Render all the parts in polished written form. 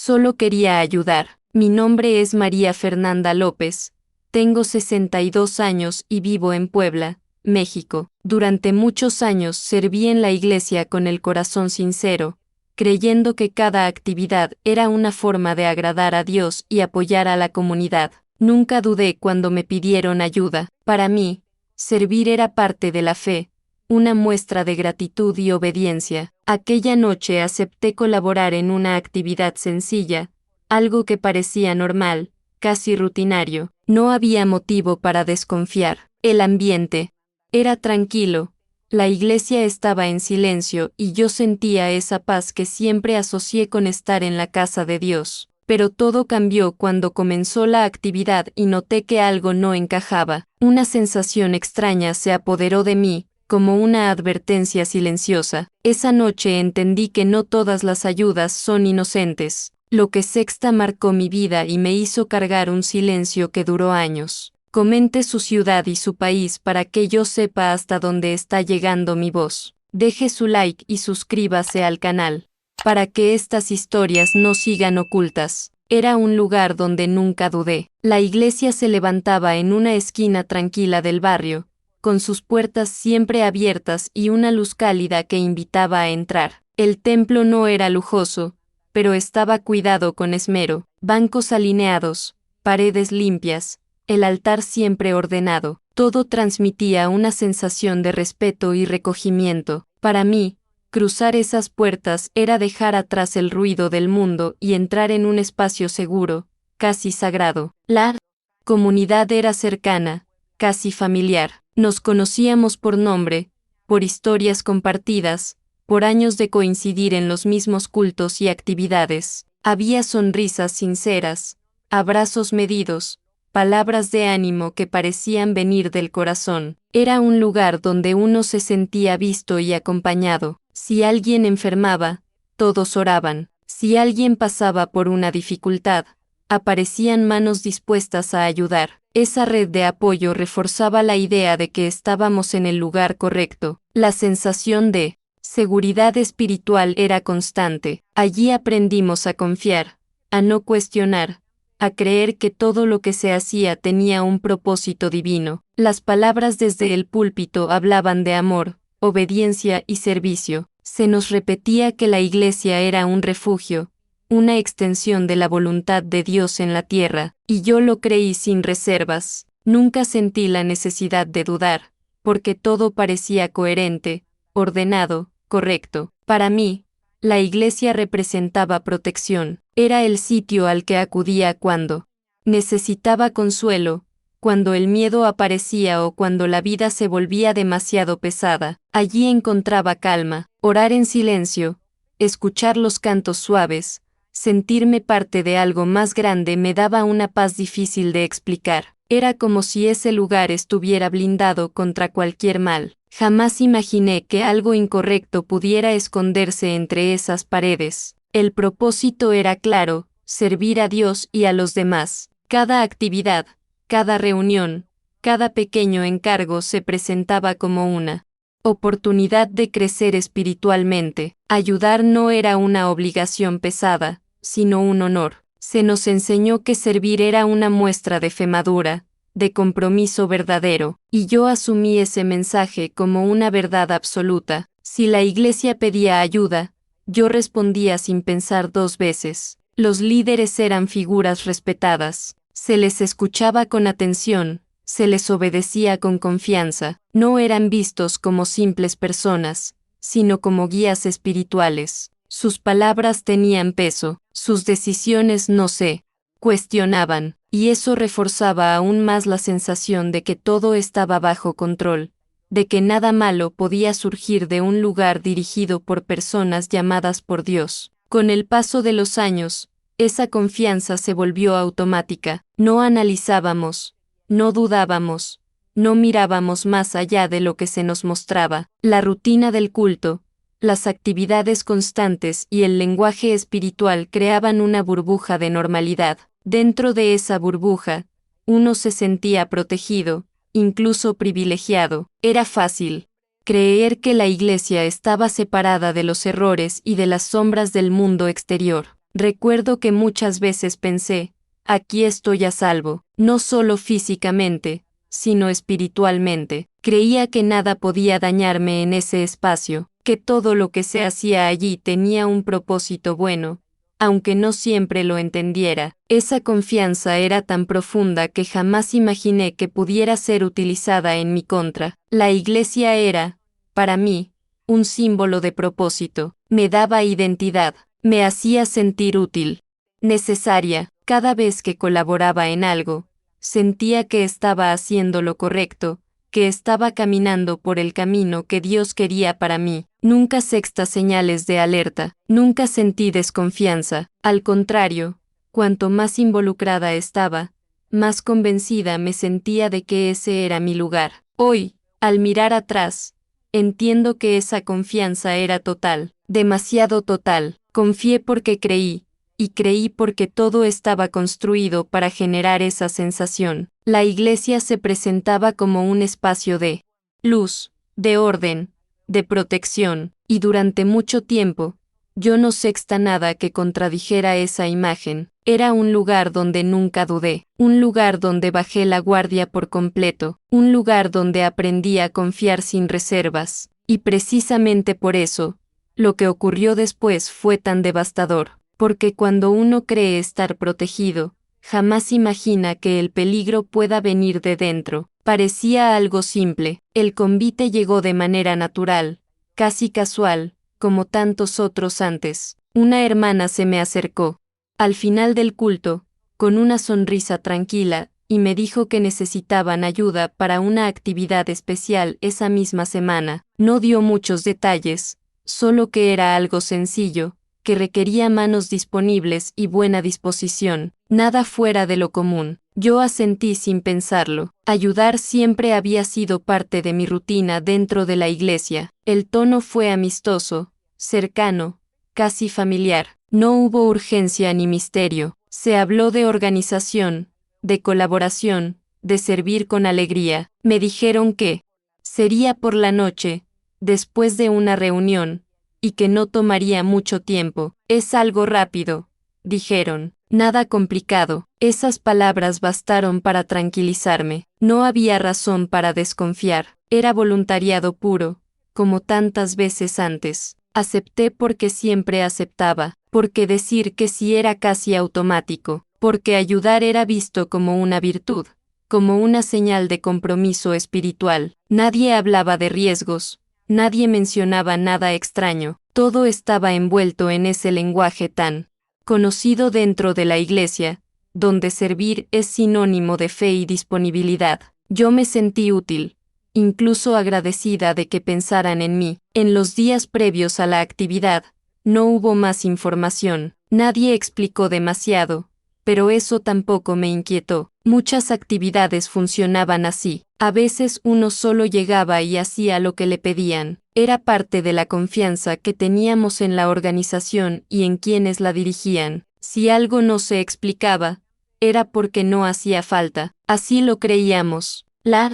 Solo quería ayudar. Mi nombre es María Fernanda López. Tengo 62 años y vivo en Puebla, México. Durante muchos años serví en la iglesia con el corazón sincero, creyendo que cada actividad era una forma de agradar a Dios y apoyar a la comunidad. Nunca dudé cuando me pidieron ayuda. Para mí, servir era parte de la fe, una muestra de gratitud y obediencia. Aquella noche acepté colaborar en una actividad sencilla, algo que parecía normal, casi rutinario. No había motivo para desconfiar. El ambiente era tranquilo, la iglesia estaba en silencio y yo sentía esa paz que siempre asocié con estar en la casa de Dios. Pero todo cambió cuando comenzó la actividad y noté que algo no encajaba. Una sensación extraña se apoderó de mí, como una advertencia silenciosa. Esa noche entendí que no todas las ayudas son inocentes. Lo que sexta marcó mi vida y me hizo cargar un silencio que duró años. Comente su ciudad y su país para que yo sepa hasta dónde está llegando mi voz. Deje su like y suscríbase al canal, para que estas historias no sigan ocultas. Era un lugar donde nunca dudé. La iglesia se levantaba en una esquina tranquila del barrio, con sus puertas siempre abiertas y una luz cálida que invitaba a entrar. El templo no era lujoso, pero estaba cuidado con esmero, bancos alineados, paredes limpias, el altar siempre ordenado. Todo transmitía una sensación de respeto y recogimiento. Para mí, cruzar esas puertas era dejar atrás el ruido del mundo y entrar en un espacio seguro, casi sagrado. La comunidad era cercana, casi familiar. Nos conocíamos por nombre, por historias compartidas, por años de coincidir en los mismos cultos y actividades. Había sonrisas sinceras, abrazos medidos, palabras de ánimo que parecían venir del corazón. Era un lugar donde uno se sentía visto y acompañado. Si alguien enfermaba, todos oraban. Si alguien pasaba por una dificultad, aparecían manos dispuestas a ayudar. Esa red de apoyo reforzaba la idea de que estábamos en el lugar correcto. La sensación de seguridad espiritual era constante. Allí aprendimos a confiar, a no cuestionar, a creer que todo lo que se hacía tenía un propósito divino. Las palabras desde el púlpito hablaban de amor, obediencia y servicio. Se nos repetía que la iglesia era un refugio, una extensión de la voluntad de Dios en la tierra, y yo lo creí sin reservas. Nunca sentí la necesidad de dudar, porque todo parecía coherente, ordenado, correcto. Para mí, la iglesia representaba protección. Era el sitio al que acudía cuando necesitaba consuelo, cuando el miedo aparecía o cuando la vida se volvía demasiado pesada. Allí encontraba calma, orar en silencio, escuchar los cantos suaves, sentirme parte de algo más grande me daba una paz difícil de explicar. Era como si ese lugar estuviera blindado contra cualquier mal. Jamás imaginé que algo incorrecto pudiera esconderse entre esas paredes. El propósito era claro, servir a Dios y a los demás. Cada actividad, cada reunión, cada pequeño encargo se presentaba como una oportunidad de crecer espiritualmente. Ayudar no era una obligación pesada, sino un honor. Se nos enseñó que servir era una muestra de fe madura, de compromiso verdadero, y yo asumí ese mensaje como una verdad absoluta. Si la iglesia pedía ayuda, yo respondía sin pensar dos veces. Los líderes eran figuras respetadas, se les escuchaba con atención, se les obedecía con confianza. No eran vistos como simples personas, sino como guías espirituales. Sus palabras tenían peso, sus decisiones no se cuestionaban, y eso reforzaba aún más la sensación de que todo estaba bajo control, de que nada malo podía surgir de un lugar dirigido por personas llamadas por Dios. Con el paso de los años, esa confianza se volvió automática. No analizábamos, no dudábamos, no mirábamos más allá de lo que se nos mostraba. La rutina del culto, las actividades constantes y el lenguaje espiritual creaban una burbuja de normalidad. Dentro de esa burbuja, uno se sentía protegido, incluso privilegiado. Era fácil creer que la iglesia estaba separada de los errores y de las sombras del mundo exterior. Recuerdo que muchas veces pensé, aquí estoy a salvo, no solo físicamente, sino espiritualmente. Creía que nada podía dañarme en ese espacio, que todo lo que se hacía allí tenía un propósito bueno, aunque no siempre lo entendiera. Esa confianza era tan profunda que jamás imaginé que pudiera ser utilizada en mi contra. La iglesia era, para mí, un símbolo de propósito, me daba identidad, me hacía sentir útil, necesaria. Cada vez que colaboraba en algo, sentía que estaba haciendo lo correcto, que estaba caminando por el camino que Dios quería para mí. Nunca sextas señales de alerta, nunca sentí desconfianza. Al contrario, cuanto más involucrada estaba, más convencida me sentía de que ese era mi lugar. Hoy, al mirar atrás, entiendo que esa confianza era total, demasiado total. Confié porque creí, y creí porque todo estaba construido para generar esa sensación. La iglesia se presentaba como un espacio de luz, de orden, de protección, y durante mucho tiempo, yo no sexta nada que contradijera esa imagen. Era un lugar donde nunca dudé, un lugar donde bajé la guardia por completo, un lugar donde aprendí a confiar sin reservas, y precisamente por eso, lo que ocurrió después fue tan devastador, porque cuando uno cree estar protegido, jamás imagina que el peligro pueda venir de dentro. Parecía algo simple, el convite llegó de manera natural, casi casual, como tantos otros antes. Una hermana se me acercó, al final del culto, con una sonrisa tranquila, y me dijo que necesitaban ayuda para una actividad especial esa misma semana. No dio muchos detalles, solo que era algo sencillo, que requería manos disponibles y buena disposición, nada fuera de lo común. Yo asentí sin pensarlo. Ayudar siempre había sido parte de mi rutina dentro de la iglesia. El tono fue amistoso, cercano, casi familiar. No hubo urgencia ni misterio. Se habló de organización, de colaboración, de servir con alegría. Me dijeron que sería por la noche, después de una reunión, y que no tomaría mucho tiempo. Es algo rápido, dijeron, nada complicado. Esas palabras bastaron para tranquilizarme. No había razón para desconfiar. Era voluntariado puro, como tantas veces antes. Acepté porque siempre aceptaba, porque decir que sí era casi automático, porque ayudar era visto como una virtud, como una señal de compromiso espiritual. Nadie hablaba de riesgos, nadie mencionaba nada extraño, todo estaba envuelto en ese lenguaje tan conocido dentro de la iglesia, donde servir es sinónimo de fe y disponibilidad. Yo me sentí útil, incluso agradecida de que pensaran en mí. En los días previos a la actividad, no hubo más información, nadie explicó demasiado, pero eso tampoco me inquietó. Muchas actividades funcionaban así. A veces uno solo llegaba y hacía lo que le pedían. Era parte de la confianza que teníamos en la organización y en quienes la dirigían. Si algo no se explicaba, era porque no hacía falta. Así lo creíamos. La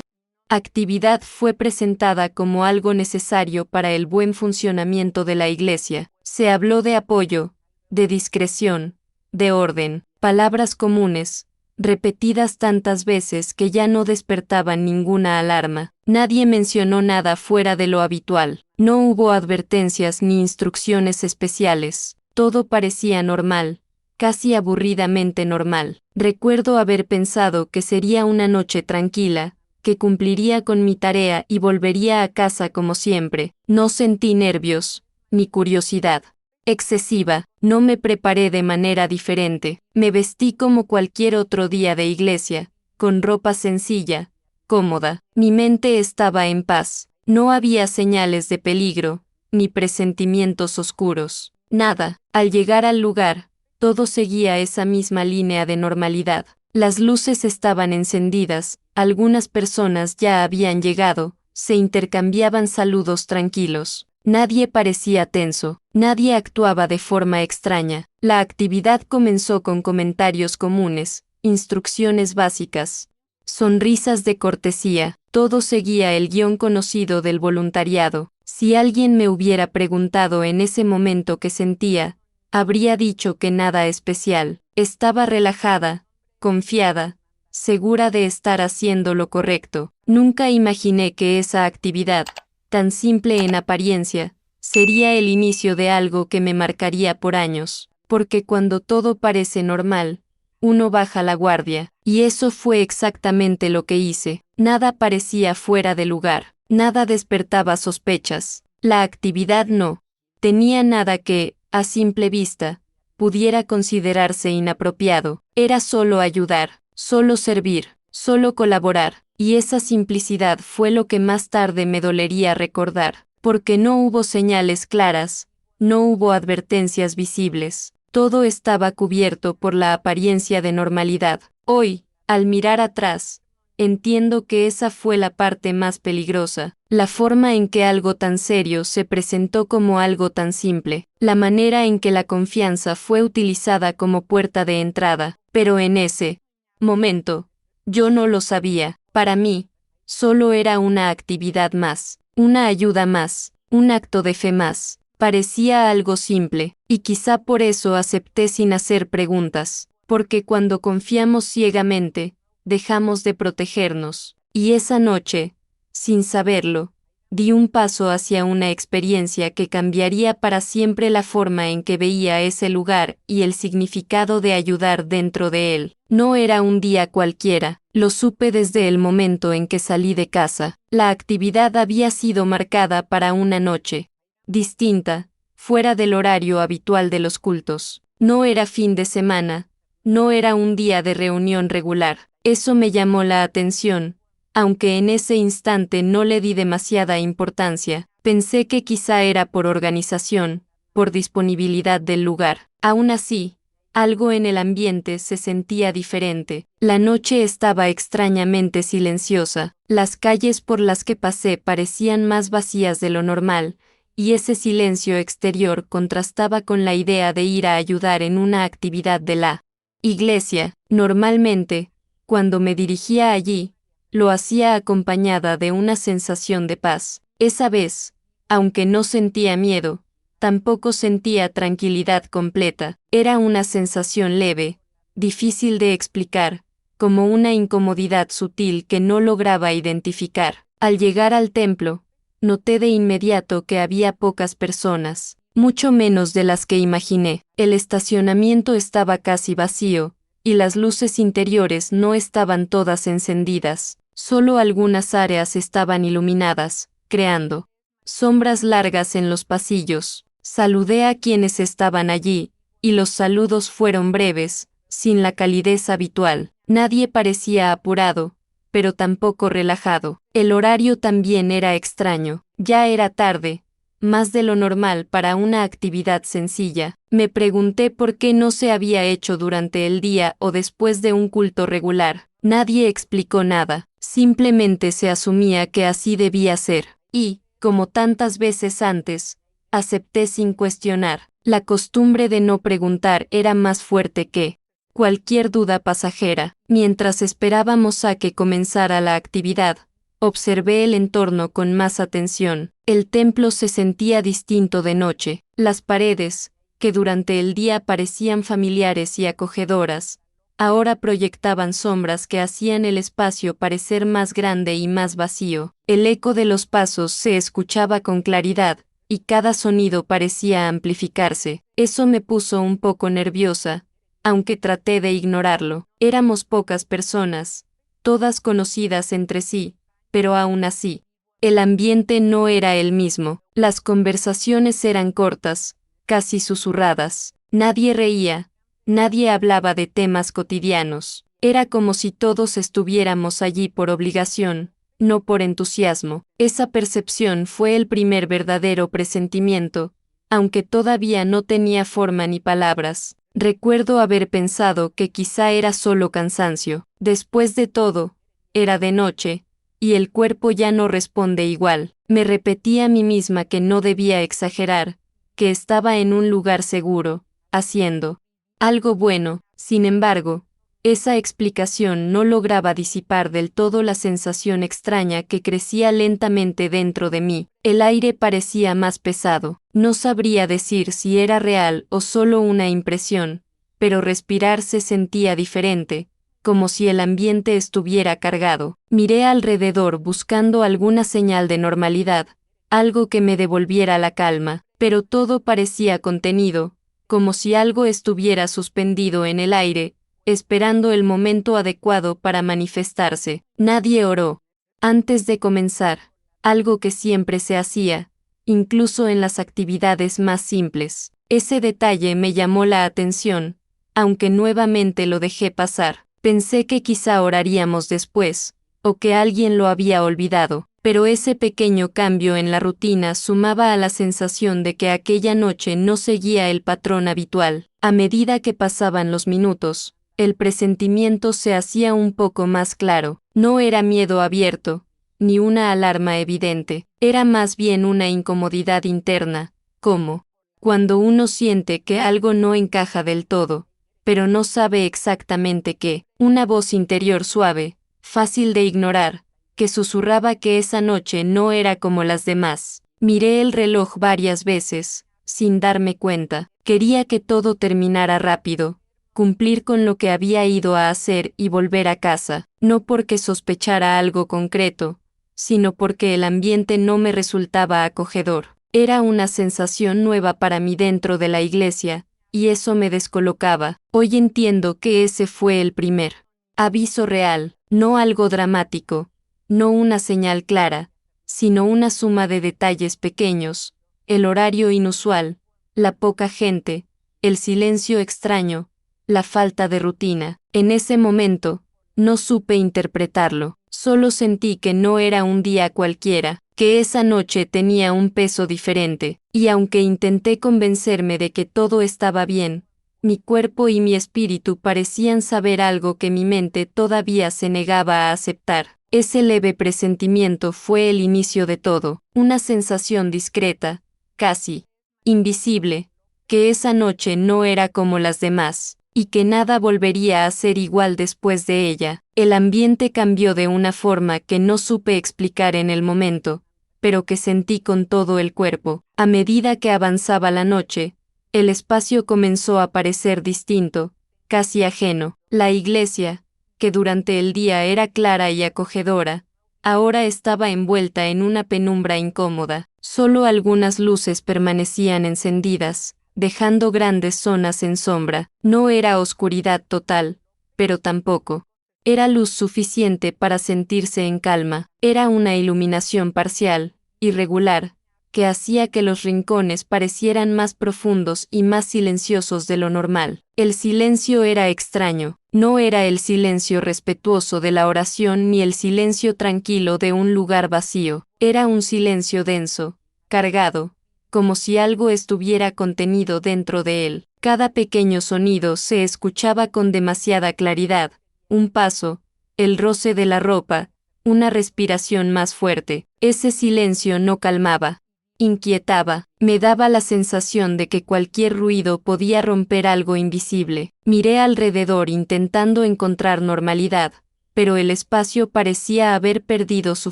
actividad fue presentada como algo necesario para el buen funcionamiento de la iglesia. Se habló de apoyo, de discreción, de orden, palabras comunes, repetidas tantas veces que ya no despertaban ninguna alarma. Nadie mencionó nada fuera de lo habitual. No hubo advertencias ni instrucciones especiales. Todo parecía normal, casi aburridamente normal. Recuerdo haber pensado que sería una noche tranquila, que cumpliría con mi tarea y volvería a casa como siempre. No sentí nervios, ni curiosidad excesiva. No me preparé de manera diferente. Me vestí como cualquier otro día de iglesia, con ropa sencilla, cómoda. Mi mente estaba en paz. No había señales de peligro, ni presentimientos oscuros. Nada. Al llegar al lugar, todo seguía esa misma línea de normalidad. Las luces estaban encendidas, algunas personas ya habían llegado, se intercambiaban saludos tranquilos. Nadie parecía tenso, nadie actuaba de forma extraña. La actividad comenzó con comentarios comunes, instrucciones básicas, sonrisas de cortesía. Todo seguía el guión conocido del voluntariado. Si alguien me hubiera preguntado en ese momento qué sentía, habría dicho que nada especial. Estaba relajada, confiada, segura de estar haciendo lo correcto. Nunca imaginé que esa actividad, tan simple en apariencia, sería el inicio de algo que me marcaría por años, porque cuando todo parece normal, uno baja la guardia, y eso fue exactamente lo que hice. Nada parecía fuera de lugar, nada despertaba sospechas. La actividad no tenía nada que, a simple vista, pudiera considerarse inapropiado. Era solo ayudar, solo servir, solo colaborar, y esa simplicidad fue lo que más tarde me dolería recordar, porque no hubo señales claras, no hubo advertencias visibles. Todo estaba cubierto por la apariencia de normalidad. Hoy, al mirar atrás, entiendo que esa fue la parte más peligrosa, la forma en que algo tan serio se presentó como algo tan simple, la manera en que la confianza fue utilizada como puerta de entrada, pero en ese momento, yo no lo sabía. Para mí, solo era una actividad más, una ayuda más, un acto de fe más. Parecía algo simple, y quizá por eso acepté sin hacer preguntas, porque cuando confiamos ciegamente, dejamos de protegernos. Y esa noche, sin saberlo, di un paso hacia una experiencia que cambiaría para siempre la forma en que veía ese lugar y el significado de ayudar dentro de él. No era un día cualquiera, lo supe desde el momento en que salí de casa. La actividad había sido marcada para una noche distinta, fuera del horario habitual de los cultos. No era fin de semana, no era un día de reunión regular. Eso me llamó la atención, aunque en ese instante no le di demasiada importancia. Pensé que quizá era por organización, por disponibilidad del lugar. Aún así, algo en el ambiente se sentía diferente. La noche estaba extrañamente silenciosa, las calles por las que pasé parecían más vacías de lo normal, y ese silencio exterior contrastaba con la idea de ir a ayudar en una actividad de la iglesia. Normalmente, cuando me dirigía allí, lo hacía acompañada de una sensación de paz. Esa vez, aunque no sentía miedo, tampoco sentía tranquilidad completa. Era una sensación leve, difícil de explicar, como una incomodidad sutil que no lograba identificar. Al llegar al templo, noté de inmediato que había pocas personas, mucho menos de las que imaginé. El estacionamiento estaba casi vacío, y las luces interiores no estaban todas encendidas. Solo algunas áreas estaban iluminadas, creando sombras largas en los pasillos. Saludé a quienes estaban allí, y los saludos fueron breves, sin la calidez habitual. Nadie parecía apurado, pero tampoco relajado. El horario también era extraño. Ya era tarde, más de lo normal para una actividad sencilla. Me pregunté por qué no se había hecho durante el día o después de un culto regular. Nadie explicó nada, simplemente se asumía que así debía ser. Y, como tantas veces antes, acepté sin cuestionar. La costumbre de no preguntar era más fuerte que cualquier duda pasajera. Mientras esperábamos a que comenzara la actividad, observé el entorno con más atención. El templo se sentía distinto de noche. Las paredes, que durante el día parecían familiares y acogedoras, ahora proyectaban sombras que hacían el espacio parecer más grande y más vacío. El eco de los pasos se escuchaba con claridad, y cada sonido parecía amplificarse. Eso me puso un poco nerviosa, aunque traté de ignorarlo. Éramos pocas personas, todas conocidas entre sí, pero aún así, el ambiente no era el mismo. Las conversaciones eran cortas, casi susurradas. Nadie reía, nadie hablaba de temas cotidianos. Era como si todos estuviéramos allí por obligación, no por entusiasmo. Esa percepción fue el primer verdadero presentimiento, aunque todavía no tenía forma ni palabras. Recuerdo haber pensado que quizá era solo cansancio. Después de todo, era de noche, y el cuerpo ya no responde igual. Me repetí a mí misma que no debía exagerar, que estaba en un lugar seguro, haciendo algo bueno. Sin embargo, esa explicación no lograba disipar del todo la sensación extraña que crecía lentamente dentro de mí. El aire parecía más pesado. No sabría decir si era real o solo una impresión, pero respirar se sentía diferente, como si el ambiente estuviera cargado. Miré alrededor buscando alguna señal de normalidad, algo que me devolviera la calma, pero todo parecía contenido, como si algo estuviera suspendido en el aire, esperando el momento adecuado para manifestarse. Nadie oró. Antes de comenzar, algo que siempre se hacía, incluso en las actividades más simples. Ese detalle me llamó la atención, aunque nuevamente lo dejé pasar. Pensé que quizá oraríamos después, o que alguien lo había olvidado, pero ese pequeño cambio en la rutina sumaba a la sensación de que aquella noche no seguía el patrón habitual. A medida que pasaban los minutos, el presentimiento se hacía un poco más claro. No era miedo abierto, ni una alarma evidente, era más bien una incomodidad interna, como cuando uno siente que algo no encaja del todo, pero no sabe exactamente qué. Una voz interior suave, fácil de ignorar, que susurraba que esa noche no era como las demás. Miré el reloj varias veces, sin darme cuenta. Quería que todo terminara rápido, cumplir con lo que había ido a hacer y volver a casa, no porque sospechara algo concreto, sino porque el ambiente no me resultaba acogedor. Era una sensación nueva para mí dentro de la iglesia, y eso me descolocaba. Hoy entiendo que ese fue el primer aviso real, no algo dramático, no una señal clara, sino una suma de detalles pequeños, el horario inusual, la poca gente, el silencio extraño, la falta de rutina. En ese momento, no supe interpretarlo, solo sentí que no era un día cualquiera, que esa noche tenía un peso diferente, y aunque intenté convencerme de que todo estaba bien, mi cuerpo y mi espíritu parecían saber algo que mi mente todavía se negaba a aceptar. Ese leve presentimiento fue el inicio de todo, una sensación discreta, casi invisible, que esa noche no era como las demás, y que nada volvería a ser igual después de ella. El ambiente cambió de una forma que no supe explicar en el momento, pero que sentí con todo el cuerpo. A medida que avanzaba la noche, el espacio comenzó a parecer distinto, casi ajeno. La iglesia, que durante el día era clara y acogedora, ahora estaba envuelta en una penumbra incómoda. Solo algunas luces permanecían encendidas, dejando grandes zonas en sombra. No era oscuridad total, pero tampoco era luz suficiente para sentirse en calma. Era una iluminación parcial, irregular, que hacía que los rincones parecieran más profundos y más silenciosos de lo normal. El silencio era extraño, no era el silencio respetuoso de la oración ni el silencio tranquilo de un lugar vacío, era un silencio denso, cargado, como si algo estuviera contenido dentro de él. Cada pequeño sonido se escuchaba con demasiada claridad, un paso, el roce de la ropa, una respiración más fuerte. Ese silencio no calmaba, inquietaba, me daba la sensación de que cualquier ruido podía romper algo invisible. Miré alrededor intentando encontrar normalidad, pero el espacio parecía haber perdido su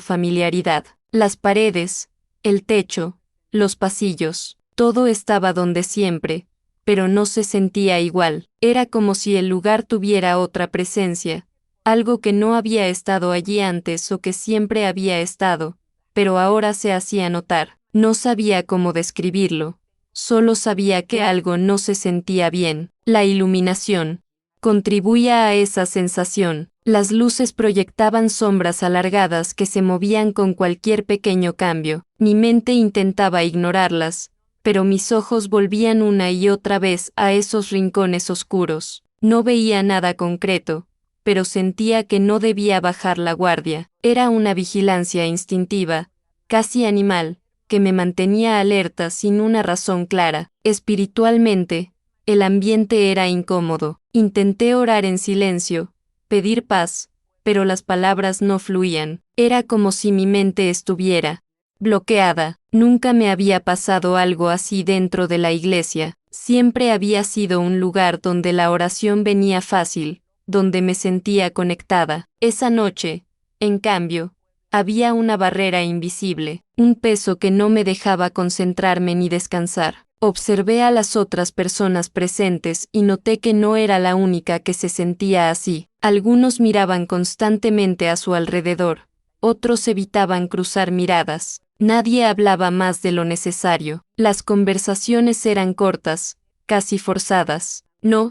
familiaridad. Las paredes, el techo, los pasillos, todo estaba donde siempre, pero no se sentía igual. Era como si el lugar tuviera otra presencia, algo que no había estado allí antes o que siempre había estado, pero ahora se hacía notar. No sabía cómo describirlo, solo sabía que algo no se sentía bien. La iluminación contribuía a esa sensación. Las luces proyectaban sombras alargadas que se movían con cualquier pequeño cambio. Mi mente intentaba ignorarlas, pero mis ojos volvían una y otra vez a esos rincones oscuros. No veía nada concreto, pero sentía que no debía bajar la guardia. Era una vigilancia instintiva, casi animal, que me mantenía alerta sin una razón clara. Espiritualmente, el ambiente era incómodo. Intenté orar en silencio, pedir paz, pero las palabras no fluían. Era como si mi mente estuviera bloqueada. Nunca me había pasado algo así dentro de la iglesia. Siempre había sido un lugar donde la oración venía fácil, donde me sentía conectada. Esa noche, en cambio, Había una barrera invisible, un peso que no me dejaba concentrarme ni descansar. Observé a las otras personas presentes y noté que no era la única que se sentía así. Algunos miraban constantemente a su alrededor, otros evitaban cruzar miradas. Nadie hablaba más de lo necesario. Las conversaciones eran cortas, casi forzadas. No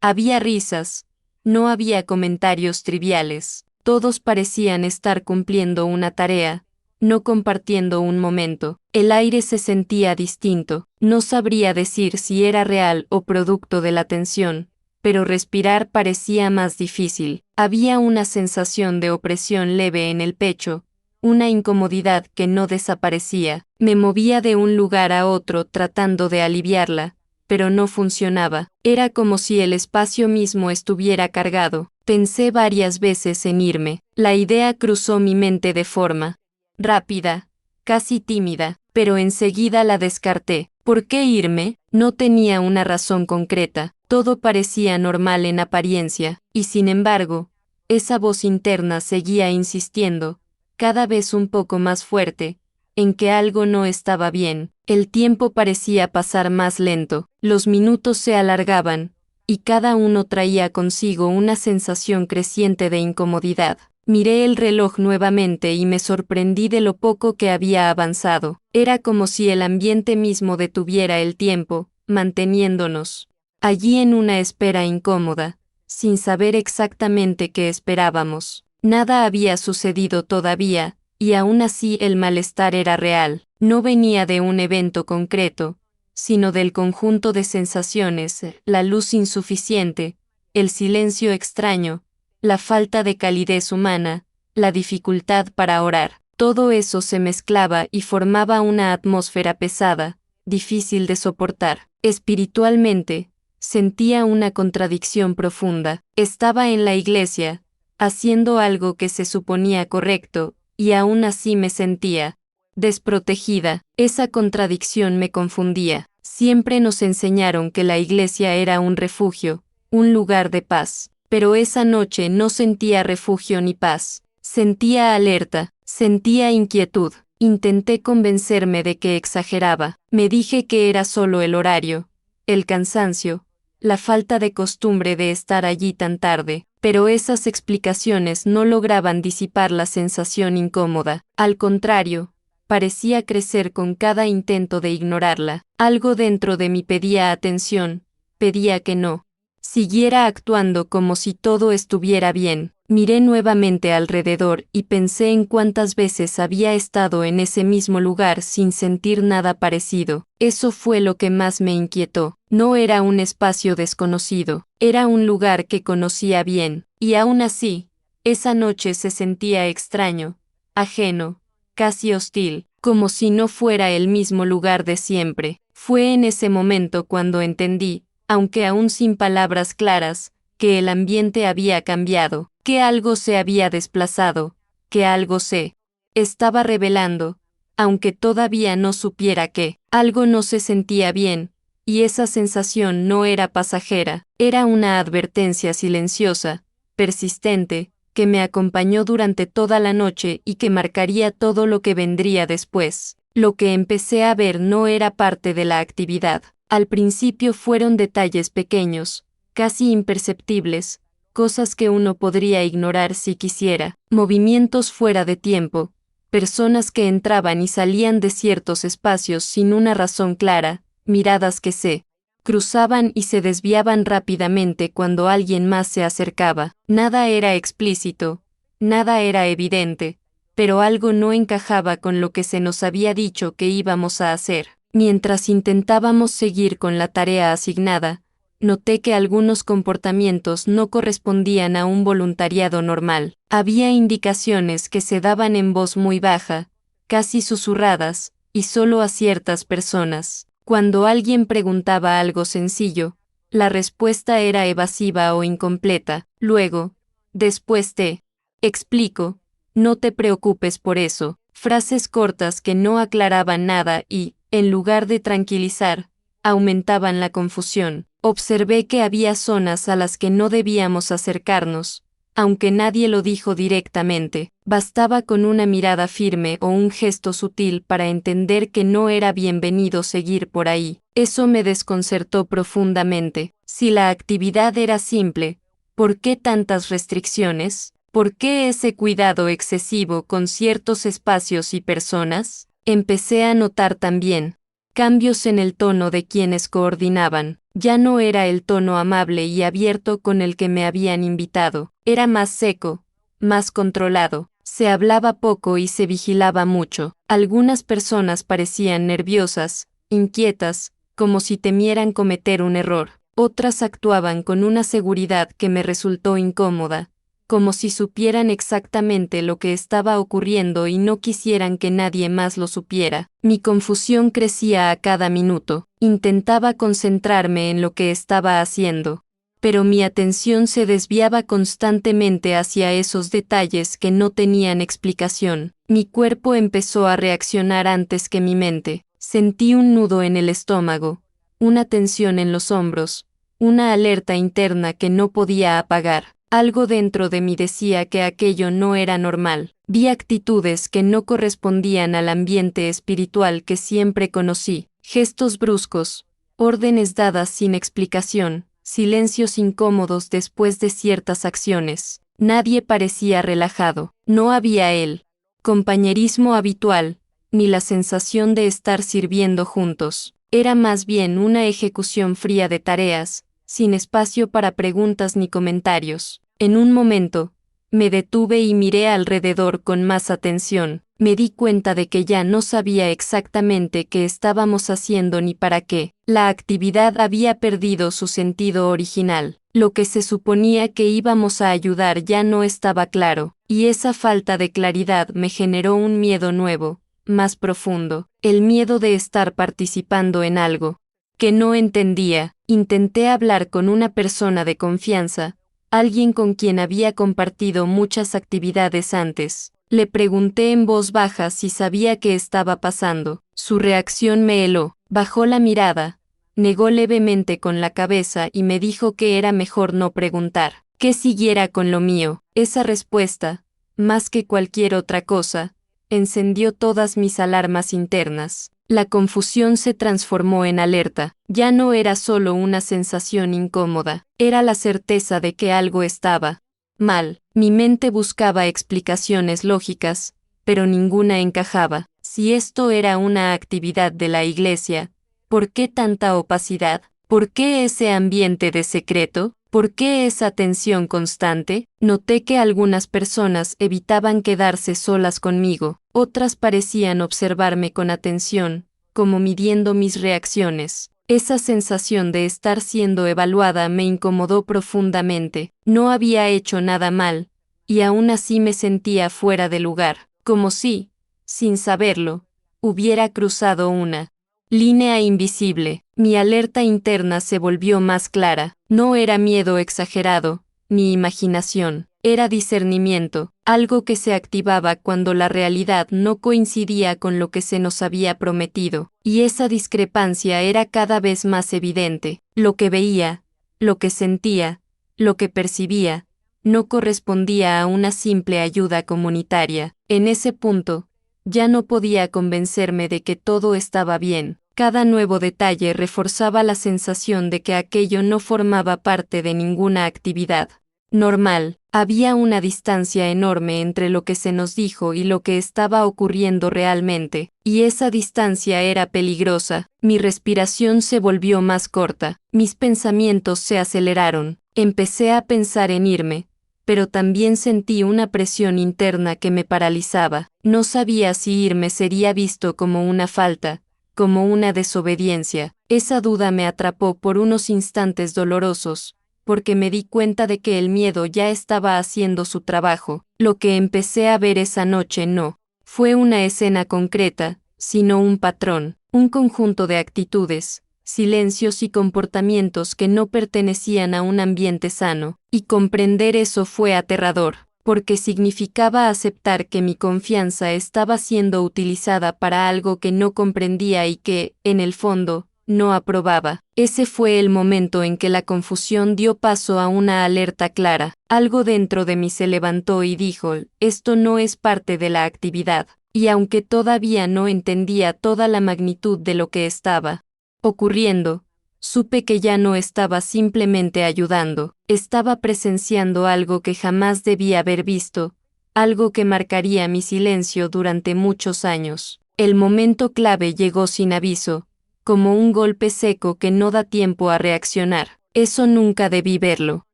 había risas, no había comentarios triviales. Todos parecían estar cumpliendo una tarea, no compartiendo un momento. El aire se sentía distinto. No sabría decir si era real o producto de la tensión, pero respirar parecía más difícil. Había una sensación de opresión leve en el pecho, una incomodidad que no desaparecía. Me movía de un lugar a otro tratando de aliviarla, pero no funcionaba. Era como si el espacio mismo estuviera cargado. Pensé varias veces en irme. La idea cruzó mi mente de forma rápida, casi tímida, pero enseguida la descarté. ¿Por qué irme? No tenía una razón concreta. Todo parecía normal en apariencia, y sin embargo, esa voz interna seguía insistiendo, cada vez un poco más fuerte, en que algo no estaba bien. El tiempo parecía pasar más lento, los minutos se alargaban, y cada uno traía consigo una sensación creciente de incomodidad. Miré el reloj nuevamente y me sorprendí de lo poco que había avanzado. Era como si el ambiente mismo detuviera el tiempo, manteniéndonos allí en una espera incómoda, sin saber exactamente qué esperábamos. Nada había sucedido todavía, y aún así el malestar era real. No venía de un evento concreto, sino del conjunto de sensaciones, la luz insuficiente, el silencio extraño, la falta de calidez humana, la dificultad para orar. Todo eso se mezclaba y formaba una atmósfera pesada, difícil de soportar. Espiritualmente, sentía una contradicción profunda. Estaba en la iglesia, haciendo algo que se suponía correcto, y aún así me sentía desprotegida. Esa contradicción me confundía. Siempre nos enseñaron que la iglesia era un refugio, un lugar de paz. Pero esa noche no sentía refugio ni paz. Sentía alerta, sentía inquietud. Intenté convencerme de que exageraba. Me dije que era solo el horario, el cansancio, la falta de costumbre de estar allí tan tarde. Pero esas explicaciones no lograban disipar la sensación incómoda. Al contrario, parecía crecer con cada intento de ignorarla. Algo dentro de mí pedía atención, pedía que no siguiera actuando como si todo estuviera bien. Miré nuevamente alrededor y pensé en cuántas veces había estado en ese mismo lugar sin sentir nada parecido. Eso fue lo que más me inquietó. No era un espacio desconocido, era un lugar que conocía bien, y aún así, esa noche se sentía extraño, ajeno, casi hostil, como si no fuera el mismo lugar de siempre. Fue en ese momento cuando entendí, aunque aún sin palabras claras, que el ambiente había cambiado, que algo se había desplazado, que algo se estaba revelando, aunque todavía no supiera qué. Algo no se sentía bien, y esa sensación no era pasajera, era una advertencia silenciosa, persistente, que me acompañó durante toda la noche y que marcaría todo lo que vendría después. Lo que empecé a ver no era parte de la actividad. Al principio fueron detalles pequeños, casi imperceptibles, cosas que uno podría ignorar si quisiera, movimientos fuera de tiempo, personas que entraban y salían de ciertos espacios sin una razón clara, miradas que se cruzaban y se desviaban rápidamente cuando alguien más se acercaba. Nada era explícito, nada era evidente, pero algo no encajaba con lo que se nos había dicho que íbamos a hacer. Mientras intentábamos seguir con la tarea asignada, noté que algunos comportamientos no correspondían a un voluntariado normal. Había indicaciones que se daban en voz muy baja, casi susurradas, y solo a ciertas personas. Cuando alguien preguntaba algo sencillo, la respuesta era evasiva o incompleta. Luego, después te explico, no te preocupes por eso. Frases cortas que no aclaraban nada y, en lugar de tranquilizar, aumentaban la confusión. Observé que había zonas a las que no debíamos acercarnos, aunque nadie lo dijo directamente, bastaba con una mirada firme o un gesto sutil para entender que no era bienvenido seguir por ahí. Eso me desconcertó profundamente. Si la actividad era simple, ¿por qué tantas restricciones? ¿Por qué ese cuidado excesivo con ciertos espacios y personas? Empecé a notar también cambios en el tono de quienes coordinaban. Ya no era el tono amable y abierto con el que me habían invitado, era más seco, más controlado. Se hablaba poco y se vigilaba mucho. Algunas personas parecían nerviosas, inquietas, como si temieran cometer un error. Otras actuaban con una seguridad que me resultó incómoda, como si supieran exactamente lo que estaba ocurriendo y no quisieran que nadie más lo supiera. Mi confusión crecía a cada minuto. Intentaba concentrarme en lo que estaba haciendo, pero mi atención se desviaba constantemente hacia esos detalles que no tenían explicación. Mi cuerpo empezó a reaccionar antes que mi mente. Sentí un nudo en el estómago, una tensión en los hombros, una alerta interna que no podía apagar. Algo dentro de mí decía que aquello no era normal. Vi actitudes que no correspondían al ambiente espiritual que siempre conocí, gestos bruscos, órdenes dadas sin explicación, silencios incómodos después de ciertas acciones. Nadie parecía relajado, no había el compañerismo habitual, ni la sensación de estar sirviendo juntos. Era más bien una ejecución fría de tareas, sin espacio para preguntas ni comentarios. En un momento, me detuve y miré alrededor con más atención. Me di cuenta de que ya no sabía exactamente qué estábamos haciendo ni para qué. La actividad había perdido su sentido original. Lo que se suponía que íbamos a ayudar ya no estaba claro, y esa falta de claridad me generó un miedo nuevo, más profundo, el miedo de estar participando en algo que no entendía. Intenté hablar con una persona de confianza, alguien con quien había compartido muchas actividades antes. Le pregunté en voz baja si sabía qué estaba pasando. Su reacción me heló. Bajó la mirada, negó levemente con la cabeza y me dijo que era mejor no preguntar, que siguiera con lo mío. Esa respuesta, más que cualquier otra cosa, encendió todas mis alarmas internas. La confusión se transformó en alerta. Ya no era solo una sensación incómoda, era la certeza de que algo estaba mal. Mi mente buscaba explicaciones lógicas, pero ninguna encajaba. Si esto era una actividad de la iglesia, ¿por qué tanta opacidad? ¿Por qué ese ambiente de secreto? ¿Por qué esa tensión constante? Noté que algunas personas evitaban quedarse solas conmigo, otras parecían observarme con atención, como midiendo mis reacciones. Esa sensación de estar siendo evaluada me incomodó profundamente. No había hecho nada mal, y aún así me sentía fuera de lugar, como si, sin saberlo, hubiera cruzado una línea invisible. Mi alerta interna se volvió más clara. No era miedo exagerado, ni imaginación. Era discernimiento, algo que se activaba cuando la realidad no coincidía con lo que se nos había prometido, y esa discrepancia era cada vez más evidente. Lo que veía, lo que sentía, lo que percibía, no correspondía a una simple ayuda comunitaria. En ese punto, ya no podía convencerme de que todo estaba bien. Cada nuevo detalle reforzaba la sensación de que aquello no formaba parte de ninguna actividad normal. Había una distancia enorme entre lo que se nos dijo y lo que estaba ocurriendo realmente, y esa distancia era peligrosa. Mi respiración se volvió más corta, mis pensamientos se aceleraron. Empecé a pensar en irme, pero también sentí una presión interna que me paralizaba. No sabía si irme sería visto como una falta, como una desobediencia. Esa duda me atrapó por unos instantes dolorosos, porque me di cuenta de que el miedo ya estaba haciendo su trabajo. Lo que empecé a ver esa noche no fue una escena concreta, sino un patrón, un conjunto de actitudes, silencios y comportamientos que no pertenecían a un ambiente sano, y comprender eso fue aterrador, porque significaba aceptar que mi confianza estaba siendo utilizada para algo que no comprendía y que, en el fondo, no aprobaba. Ese fue el momento en que la confusión dio paso a una alerta clara. Algo dentro de mí se levantó y dijo, esto no es parte de la actividad. Y aunque todavía no entendía toda la magnitud de lo que estaba ocurriendo, supe que ya no estaba simplemente ayudando, estaba presenciando algo que jamás debía haber visto, algo que marcaría mi silencio durante muchos años. El momento clave llegó sin aviso, como un golpe seco que no da tiempo a reaccionar. Eso nunca debí verlo.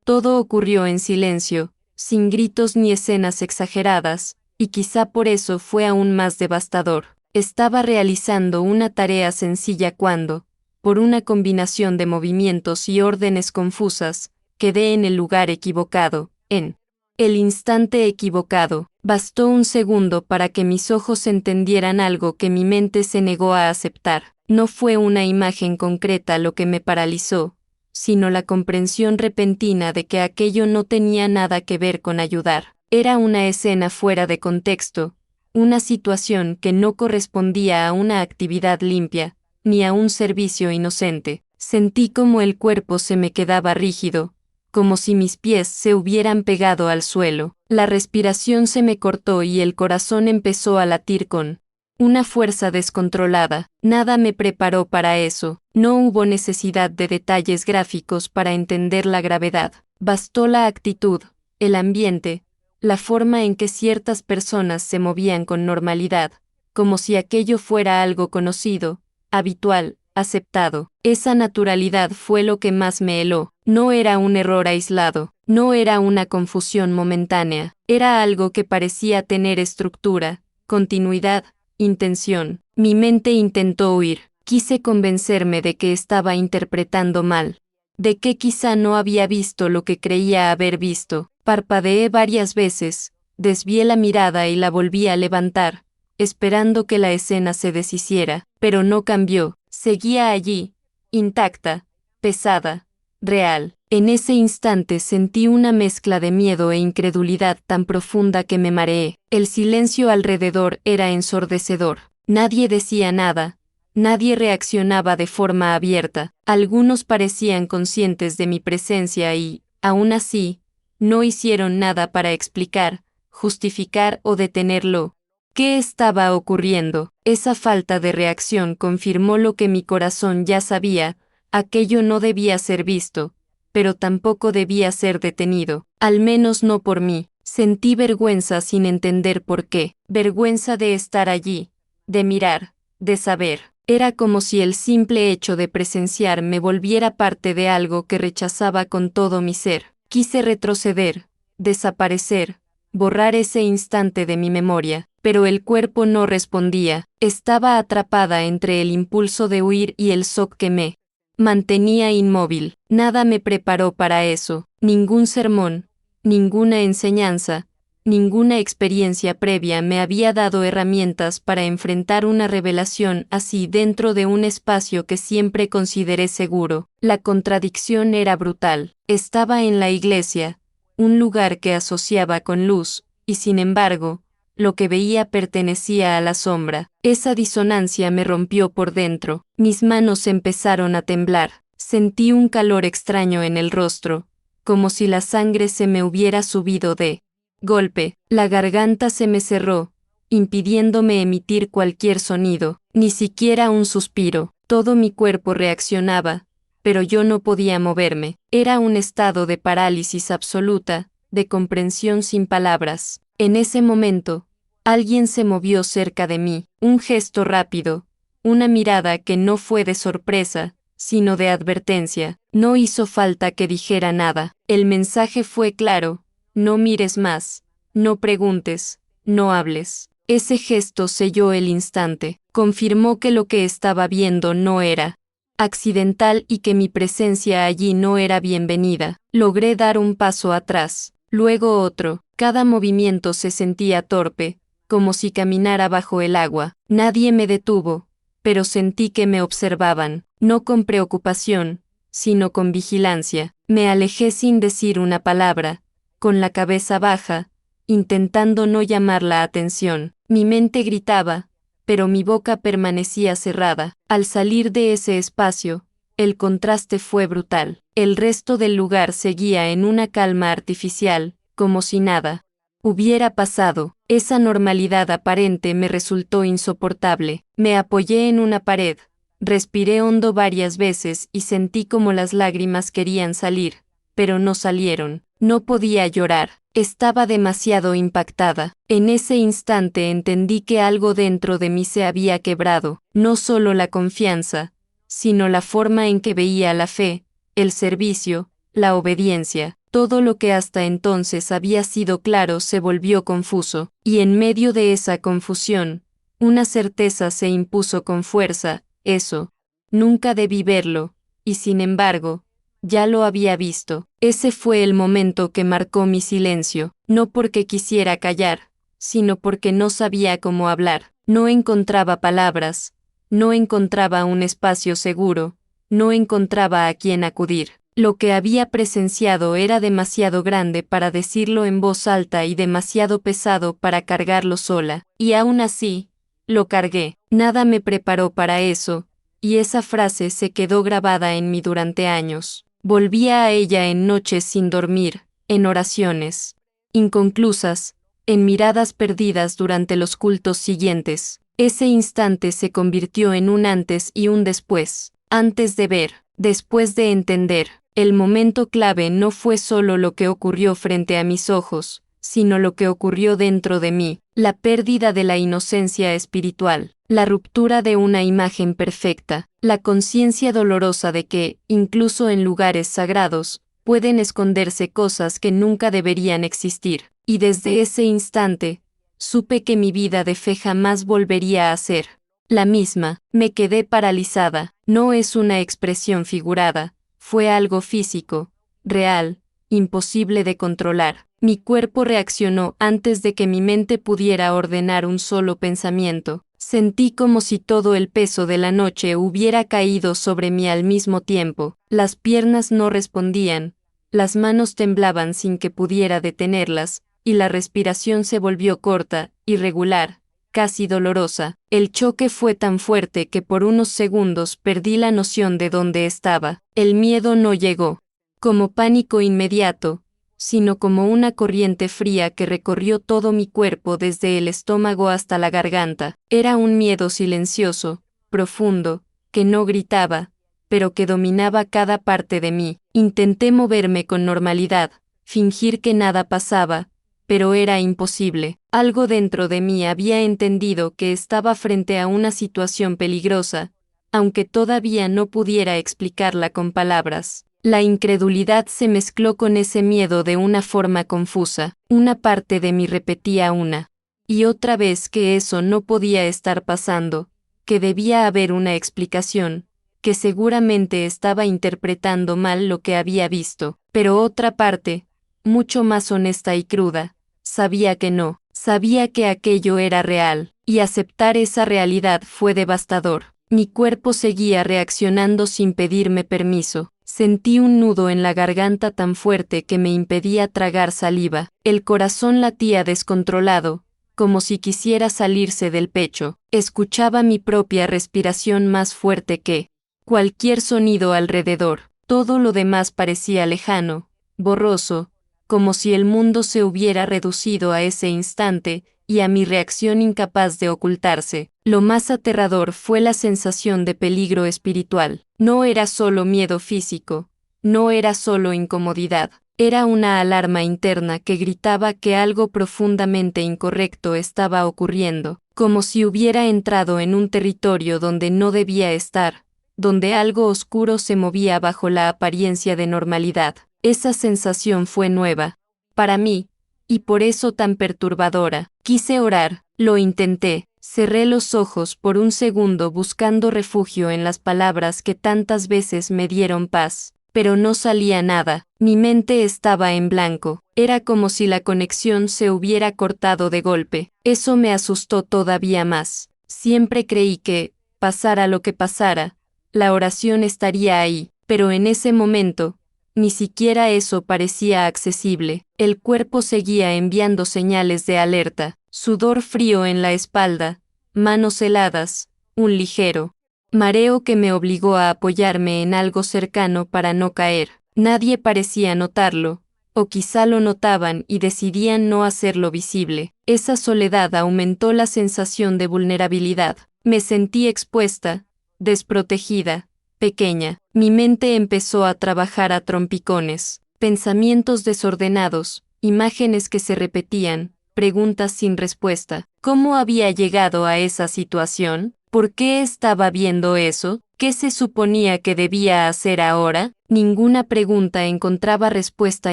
Todo ocurrió en silencio, sin gritos ni escenas exageradas, y quizá por eso fue aún más devastador. Estaba realizando una tarea sencilla cuando, por una combinación de movimientos y órdenes confusas, quedé en el lugar equivocado, en el instante equivocado. Bastó un segundo para que mis ojos entendieran algo que mi mente se negó a aceptar. No fue una imagen concreta lo que me paralizó, sino la comprensión repentina de que aquello no tenía nada que ver con ayudar. Era una escena fuera de contexto, una situación que no correspondía a una actividad limpia, ni a un servicio inocente. Sentí como el cuerpo se me quedaba rígido, como si mis pies se hubieran pegado al suelo. La respiración se me cortó y el corazón empezó a latir con una fuerza descontrolada. Nada me preparó para eso. No hubo necesidad de detalles gráficos para entender la gravedad. Bastó la actitud, el ambiente, la forma en que ciertas personas se movían con normalidad, como si aquello fuera algo conocido, habitual, aceptado. Esa naturalidad fue lo que más me heló. No era un error aislado, no era una confusión momentánea, era algo que parecía tener estructura, continuidad, intención. Mi mente intentó huir. Quise convencerme de que estaba interpretando mal, de que quizá no había visto lo que creía haber visto. Parpadeé varias veces, desvié la mirada y la volví a levantar, esperando que la escena se deshiciera, pero no cambió. Seguía allí, intacta, pesada, real. En ese instante sentí una mezcla de miedo e incredulidad tan profunda que me mareé. El silencio alrededor era ensordecedor. Nadie decía nada, nadie reaccionaba de forma abierta. Algunos parecían conscientes de mi presencia y, aún así, no hicieron nada para explicar, justificar o detenerlo. ¿Qué estaba ocurriendo? Esa falta de reacción confirmó lo que mi corazón ya sabía: aquello no debía ser visto, pero tampoco debía ser detenido, al menos no por mí. Sentí vergüenza sin entender por qué, vergüenza de estar allí, de mirar, de saber. Era como si el simple hecho de presenciar me volviera parte de algo que rechazaba con todo mi ser. Quise retroceder, desaparecer, borrar ese instante de mi memoria, pero el cuerpo no respondía. Estaba atrapada entre el impulso de huir y el shock que me mantenía inmóvil. Nada me preparó para eso, ningún sermón, ninguna enseñanza, ninguna experiencia previa me había dado herramientas para enfrentar una revelación así dentro de un espacio que siempre consideré seguro. La contradicción era brutal. Estaba en la iglesia, un lugar que asociaba con luz, y sin embargo, lo que veía pertenecía a la sombra. Esa disonancia me rompió por dentro. Mis manos empezaron a temblar. Sentí un calor extraño en el rostro, como si la sangre se me hubiera subido de golpe. La garganta se me cerró, impidiéndome emitir cualquier sonido, ni siquiera un suspiro. Todo mi cuerpo reaccionaba, pero yo no podía moverme. Era un estado de parálisis absoluta, de comprensión sin palabras. En ese momento, alguien se movió cerca de mí, un gesto rápido, una mirada que no fue de sorpresa, sino de advertencia. No hizo falta que dijera nada. El mensaje fue claro: no mires más, no preguntes, no hables. Ese gesto selló el instante, confirmó que lo que estaba viendo no era accidental y que mi presencia allí no era bienvenida. Logré dar un paso atrás, luego otro. Cada movimiento se sentía torpe, como si caminara bajo el agua. Nadie me detuvo, pero sentí que me observaban, no con preocupación, sino con vigilancia. Me alejé sin decir una palabra, con la cabeza baja, intentando no llamar la atención. Mi mente gritaba: pero mi boca permanecía cerrada. Al salir de ese espacio, el contraste fue brutal. El resto del lugar seguía en una calma artificial, como si nada hubiera pasado. Esa normalidad aparente me resultó insoportable. Me apoyé en una pared, respiré hondo varias veces y sentí como las lágrimas querían salir, pero no salieron. No podía llorar. Estaba demasiado impactada. En ese instante entendí que algo dentro de mí se había quebrado, no solo la confianza, sino la forma en que veía la fe, el servicio, la obediencia. Todo lo que hasta entonces había sido claro se volvió confuso, y en medio de esa confusión, una certeza se impuso con fuerza: eso, nunca debí verlo, y sin embargo, ya lo había visto. Ese fue el momento que marcó mi silencio, no porque quisiera callar, sino porque no sabía cómo hablar. No encontraba palabras, no encontraba un espacio seguro, no encontraba a quién acudir. Lo que había presenciado era demasiado grande para decirlo en voz alta y demasiado pesado para cargarlo sola, y aún así, lo cargué. Nada me preparó para eso, y esa frase se quedó grabada en mí durante años. Volvía a ella en noches sin dormir, en oraciones inconclusas, en miradas perdidas durante los cultos siguientes. Ese instante se convirtió en un antes y un después. Antes de ver, después de entender. El momento clave no fue solo lo que ocurrió frente a mis ojos, sino lo que ocurrió dentro de mí, la pérdida de la inocencia espiritual, la ruptura de una imagen perfecta, la conciencia dolorosa de que, incluso en lugares sagrados, pueden esconderse cosas que nunca deberían existir. Y desde ese instante, supe que mi vida de fe jamás volvería a ser la misma. Me quedé paralizada. No es una expresión figurada. Fue algo físico, real, imposible de controlar. Mi cuerpo reaccionó antes de que mi mente pudiera ordenar un solo pensamiento. Sentí como si todo el peso de la noche hubiera caído sobre mí al mismo tiempo. Las piernas no respondían, las manos temblaban sin que pudiera detenerlas, y la respiración se volvió corta, irregular, casi dolorosa. El choque fue tan fuerte que por unos segundos perdí la noción de dónde estaba. El miedo no llegó como pánico inmediato, sino como una corriente fría que recorrió todo mi cuerpo desde el estómago hasta la garganta. Era un miedo silencioso, profundo, que no gritaba, pero que dominaba cada parte de mí. Intenté moverme con normalidad, fingir que nada pasaba, pero era imposible. Algo dentro de mí había entendido que estaba frente a una situación peligrosa, aunque todavía no pudiera explicarla con palabras. La incredulidad se mezcló con ese miedo de una forma confusa. Una parte de mí repetía una y otra vez que eso no podía estar pasando, que debía haber una explicación, que seguramente estaba interpretando mal lo que había visto. Pero otra parte, mucho más honesta y cruda, sabía que no, sabía que aquello era real, y aceptar esa realidad fue devastador. Mi cuerpo seguía reaccionando sin pedirme permiso. Sentí un nudo en la garganta tan fuerte que me impedía tragar saliva. El corazón latía descontrolado, como si quisiera salirse del pecho. Escuchaba mi propia respiración más fuerte que cualquier sonido alrededor. Todo lo demás parecía lejano, borroso, como si el mundo se hubiera reducido a ese instante, y a mi reacción incapaz de ocultarse. Lo más aterrador fue la sensación de peligro espiritual. No era solo miedo físico, no era solo incomodidad, era una alarma interna que gritaba que algo profundamente incorrecto estaba ocurriendo, como si hubiera entrado en un territorio donde no debía estar, donde algo oscuro se movía bajo la apariencia de normalidad. Esa sensación fue nueva para mí, y por eso tan perturbadora. Quise orar, lo intenté, cerré los ojos por un segundo buscando refugio en las palabras que tantas veces me dieron paz, pero no salía nada. Mi mente estaba en blanco. Era como si la conexión se hubiera cortado de golpe. Eso me asustó todavía más. Siempre creí que, pasara lo que pasara, la oración estaría ahí, pero en ese momento, ni siquiera eso parecía accesible. El cuerpo seguía enviando señales de alerta, sudor frío en la espalda, manos heladas, un ligero mareo que me obligó a apoyarme en algo cercano para no caer. Nadie parecía notarlo, o quizá lo notaban y decidían no hacerlo visible. Esa soledad aumentó la sensación de vulnerabilidad. Me sentí expuesta, desprotegida, pequeña. Mi mente empezó a trabajar a trompicones. Pensamientos desordenados, imágenes que se repetían, preguntas sin respuesta. ¿Cómo había llegado a esa situación? ¿Por qué estaba viendo eso? ¿Qué se suponía que debía hacer ahora? Ninguna pregunta encontraba respuesta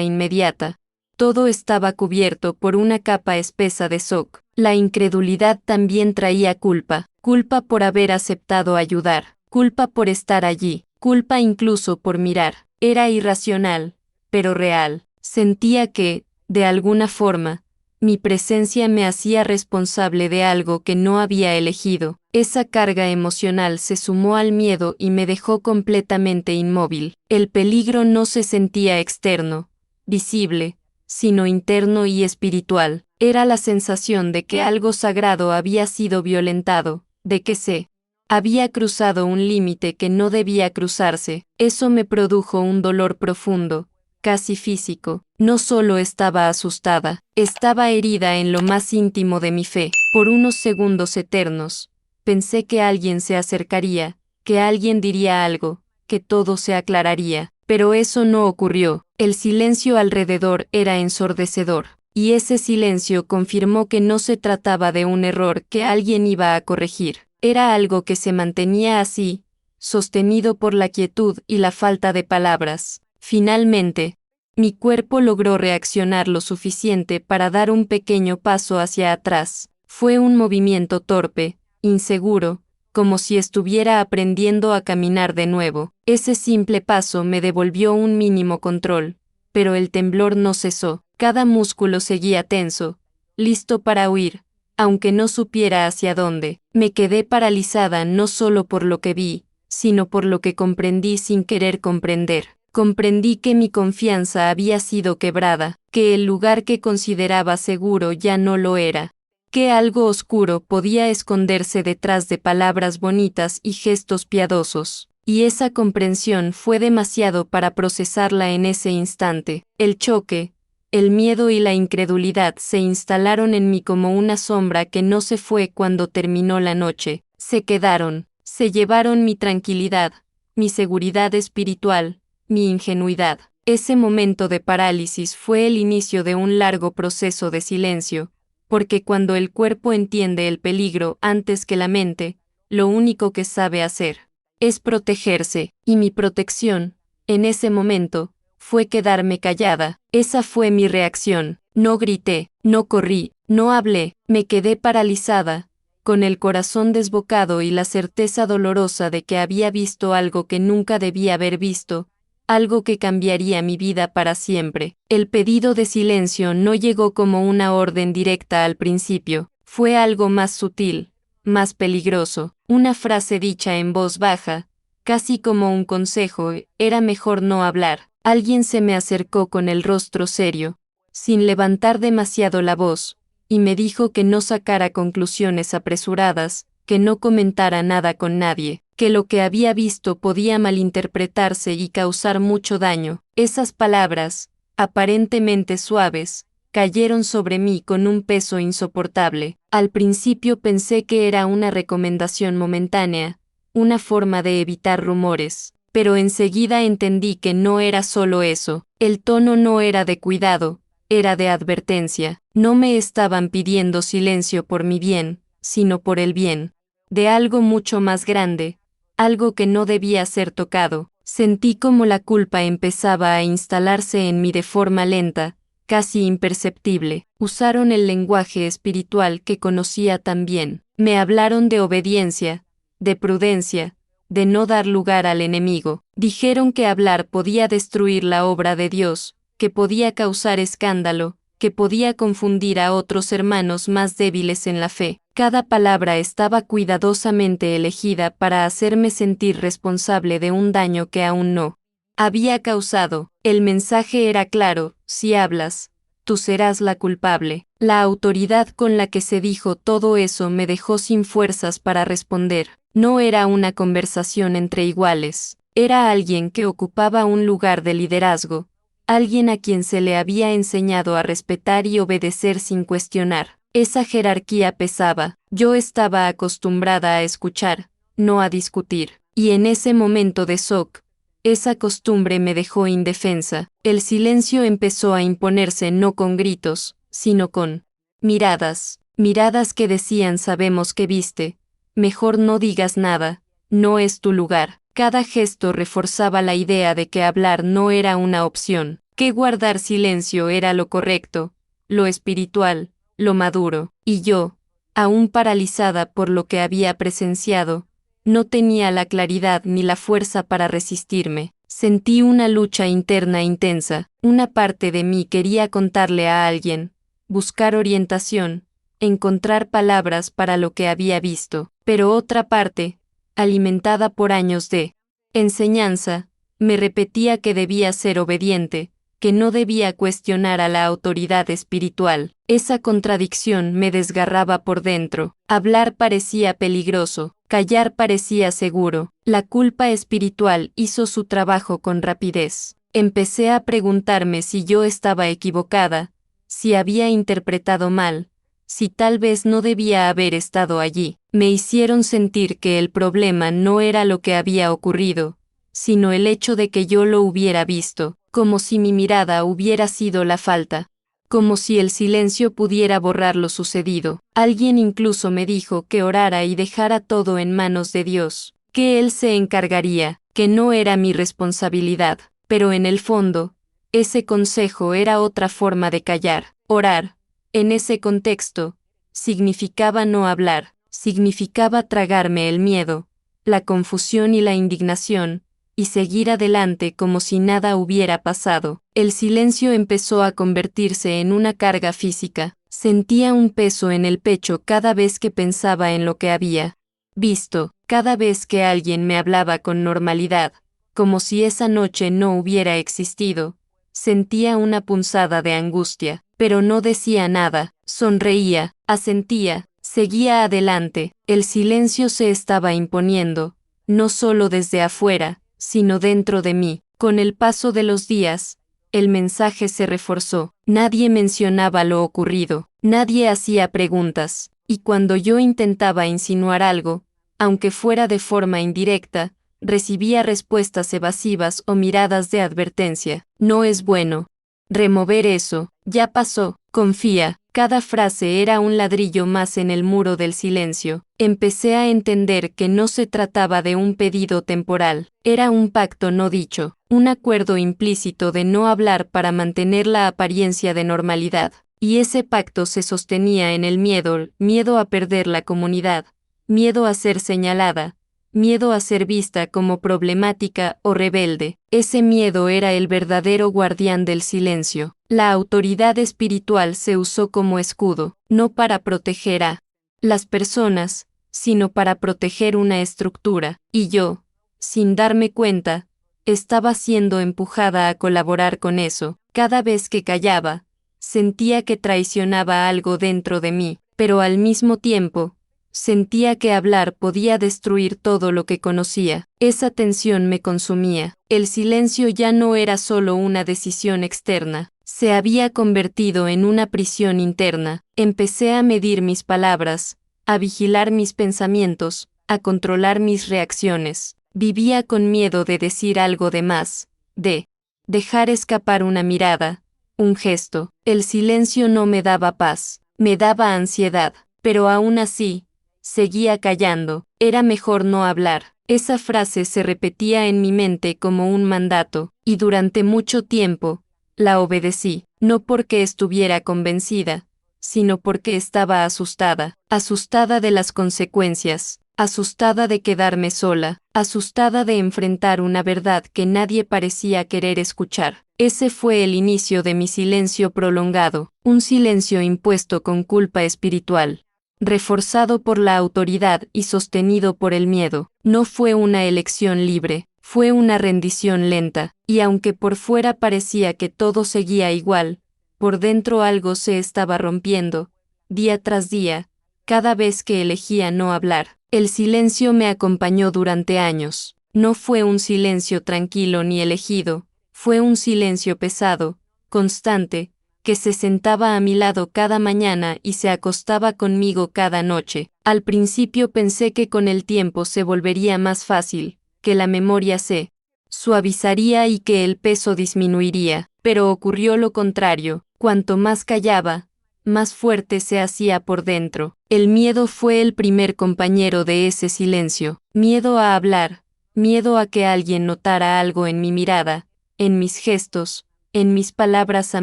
inmediata. Todo estaba cubierto por una capa espesa de shock. La incredulidad también traía culpa. Culpa por haber aceptado ayudar. Culpa por estar allí. Culpa incluso por mirar. Era irracional, pero real. Sentía que, de alguna forma, mi presencia me hacía responsable de algo que no había elegido. Esa carga emocional se sumó al miedo y me dejó completamente inmóvil. El peligro no se sentía externo, visible, sino interno y espiritual. Era la sensación de que algo sagrado había sido violentado, de que se había cruzado un límite que no debía cruzarse. Eso me produjo un dolor profundo, casi físico. No solo estaba asustada, estaba herida en lo más íntimo de mi fe. Por unos segundos eternos, pensé que alguien se acercaría, que alguien diría algo, que todo se aclararía. Pero eso no ocurrió. El silencio alrededor era ensordecedor, y ese silencio confirmó que no se trataba de un error que alguien iba a corregir. Era algo que se mantenía así, sostenido por la quietud y la falta de palabras. Finalmente, mi cuerpo logró reaccionar lo suficiente para dar un pequeño paso hacia atrás. Fue un movimiento torpe, inseguro, como si estuviera aprendiendo a caminar de nuevo. Ese simple paso me devolvió un mínimo control, pero el temblor no cesó. Cada músculo seguía tenso, listo para huir, aunque no supiera hacia dónde. Me quedé paralizada no solo por lo que vi, sino por lo que comprendí sin querer comprender. Comprendí que mi confianza había sido quebrada, que el lugar que consideraba seguro ya no lo era, que algo oscuro podía esconderse detrás de palabras bonitas y gestos piadosos. Y esa comprensión fue demasiado para procesarla en ese instante. El choque, el miedo y la incredulidad se instalaron en mí como una sombra que no se fue cuando terminó la noche. Se quedaron, se llevaron mi tranquilidad, mi seguridad espiritual, mi ingenuidad. Ese momento de parálisis fue el inicio de un largo proceso de silencio, porque cuando el cuerpo entiende el peligro antes que la mente, lo único que sabe hacer es protegerse, y mi protección, en ese momento, fue quedarme callada. Esa fue mi reacción. No grité, no corrí, no hablé, me quedé paralizada, con el corazón desbocado y la certeza dolorosa de que había visto algo que nunca debía haber visto, algo que cambiaría mi vida para siempre. El pedido de silencio no llegó como una orden directa al principio, fue algo más sutil, más peligroso, una frase dicha en voz baja, casi como un consejo. Era mejor no hablar. Alguien se me acercó con el rostro serio, sin levantar demasiado la voz, y me dijo que no sacara conclusiones apresuradas, que no comentara nada con nadie, que lo que había visto podía malinterpretarse y causar mucho daño. Esas palabras, aparentemente suaves, cayeron sobre mí con un peso insoportable. Al principio pensé que era una recomendación momentánea, una forma de evitar rumores, pero enseguida entendí que no era solo eso. El tono no era de cuidado, era de advertencia. No me estaban pidiendo silencio por mi bien, sino por el bien de algo mucho más grande, algo que no debía ser tocado. Sentí como la culpa empezaba a instalarse en mí de forma lenta, casi imperceptible. Usaron el lenguaje espiritual que conocía tan bien. Me hablaron de obediencia, de prudencia, de no dar lugar al enemigo. Dijeron que hablar podía destruir la obra de Dios, que podía causar escándalo, que podía confundir a otros hermanos más débiles en la fe. Cada palabra estaba cuidadosamente elegida para hacerme sentir responsable de un daño que aún no había causado. El mensaje era claro: si hablas, tú serás la culpable. La autoridad con la que se dijo todo eso me dejó sin fuerzas para responder. No era una conversación entre iguales. Era alguien que ocupaba un lugar de liderazgo, alguien a quien se le había enseñado a respetar y obedecer sin cuestionar. Esa jerarquía pesaba. Yo estaba acostumbrada a escuchar, no a discutir. Y en ese momento de shock, esa costumbre me dejó indefensa. El silencio empezó a imponerse no con gritos, sino con miradas. Miradas que decían: sabemos que viste. Mejor no digas nada. No es tu lugar. Cada gesto reforzaba la idea de que hablar no era una opción, que guardar silencio era lo correcto, lo espiritual, lo maduro. Y yo, aún paralizada por lo que había presenciado, no tenía la claridad ni la fuerza para resistirme. Sentí una lucha interna intensa. Una parte de mí quería contarle a alguien, buscar orientación, encontrar palabras para lo que había visto, pero otra parte, alimentada por años de enseñanza, me repetía que debía ser obediente, que no debía cuestionar a la autoridad espiritual. Esa contradicción me desgarraba por dentro. Hablar parecía peligroso, callar parecía seguro. La culpa espiritual hizo su trabajo con rapidez. Empecé a preguntarme si yo estaba equivocada, si había interpretado mal, si tal vez no debía haber estado allí. Me hicieron sentir que el problema no era lo que había ocurrido, sino el hecho de que yo lo hubiera visto, como si mi mirada hubiera sido la falta, como si el silencio pudiera borrar lo sucedido. Alguien incluso me dijo que orara y dejara todo en manos de Dios, que Él se encargaría, que no era mi responsabilidad, pero en el fondo, ese consejo era otra forma de callar. Orar, en ese contexto, significaba no hablar, significaba tragarme el miedo, la confusión y la indignación, y seguir adelante como si nada hubiera pasado. El silencio empezó a convertirse en una carga física. Sentía un peso en el pecho cada vez que pensaba en lo que había visto, cada vez que alguien me hablaba con normalidad, como si esa noche no hubiera existido. Sentía una punzada de angustia, pero no decía nada, sonreía, asentía, seguía adelante. El silencio se estaba imponiendo, no solo desde afuera, sino dentro de mí. Con el paso de los días, el mensaje se reforzó. Nadie mencionaba lo ocurrido, nadie hacía preguntas, y cuando yo intentaba insinuar algo, aunque fuera de forma indirecta, recibía respuestas evasivas o miradas de advertencia. No es bueno remover eso, ya pasó, confía. Cada frase era un ladrillo más en el muro del silencio. Empecé a entender que no se trataba de un pedido temporal, era un pacto no dicho, un acuerdo implícito de no hablar para mantener la apariencia de normalidad. Y ese pacto se sostenía en el miedo a perder la comunidad, miedo a ser señalada, miedo a ser vista como problemática o rebelde. Ese miedo era el verdadero guardián del silencio. La autoridad espiritual se usó como escudo, no para proteger a las personas, sino para proteger una estructura, y yo, sin darme cuenta, estaba siendo empujada a colaborar con eso. Cada vez que callaba, sentía que traicionaba algo dentro de mí, pero al mismo tiempo, sentía que hablar podía destruir todo lo que conocía. Esa tensión me consumía. El silencio ya no era solo una decisión externa, se había convertido en una prisión interna. Empecé a medir mis palabras, a vigilar mis pensamientos, a controlar mis reacciones. Vivía con miedo de decir algo de más, de dejar escapar una mirada, un gesto. El silencio no me daba paz, me daba ansiedad, pero aún así, seguía callando. Era mejor no hablar. Esa frase se repetía en mi mente como un mandato, y durante mucho tiempo, la obedecí, no porque estuviera convencida, sino porque estaba asustada, asustada de las consecuencias, asustada de quedarme sola, asustada de enfrentar una verdad que nadie parecía querer escuchar. Ese fue el inicio de mi silencio prolongado, un silencio impuesto con culpa espiritual, reforzado por la autoridad y sostenido por el miedo. No fue una elección libre, fue una rendición lenta, y aunque por fuera parecía que todo seguía igual, Por dentro algo se estaba rompiendo, día tras día, cada vez que elegía no hablar. El silencio me acompañó durante años. No fue un silencio tranquilo ni elegido, fue un silencio pesado, constante, que se sentaba a mi lado cada mañana y se acostaba conmigo cada noche. Al principio pensé que con el tiempo se volvería más fácil, que la memoria se suavizaría y que el peso disminuiría, pero ocurrió lo contrario. Cuanto más callaba, más fuerte se hacía por dentro. El miedo fue el primer compañero de ese silencio. Miedo a hablar, miedo a que alguien notara algo en mi mirada, en mis gestos, en mis palabras a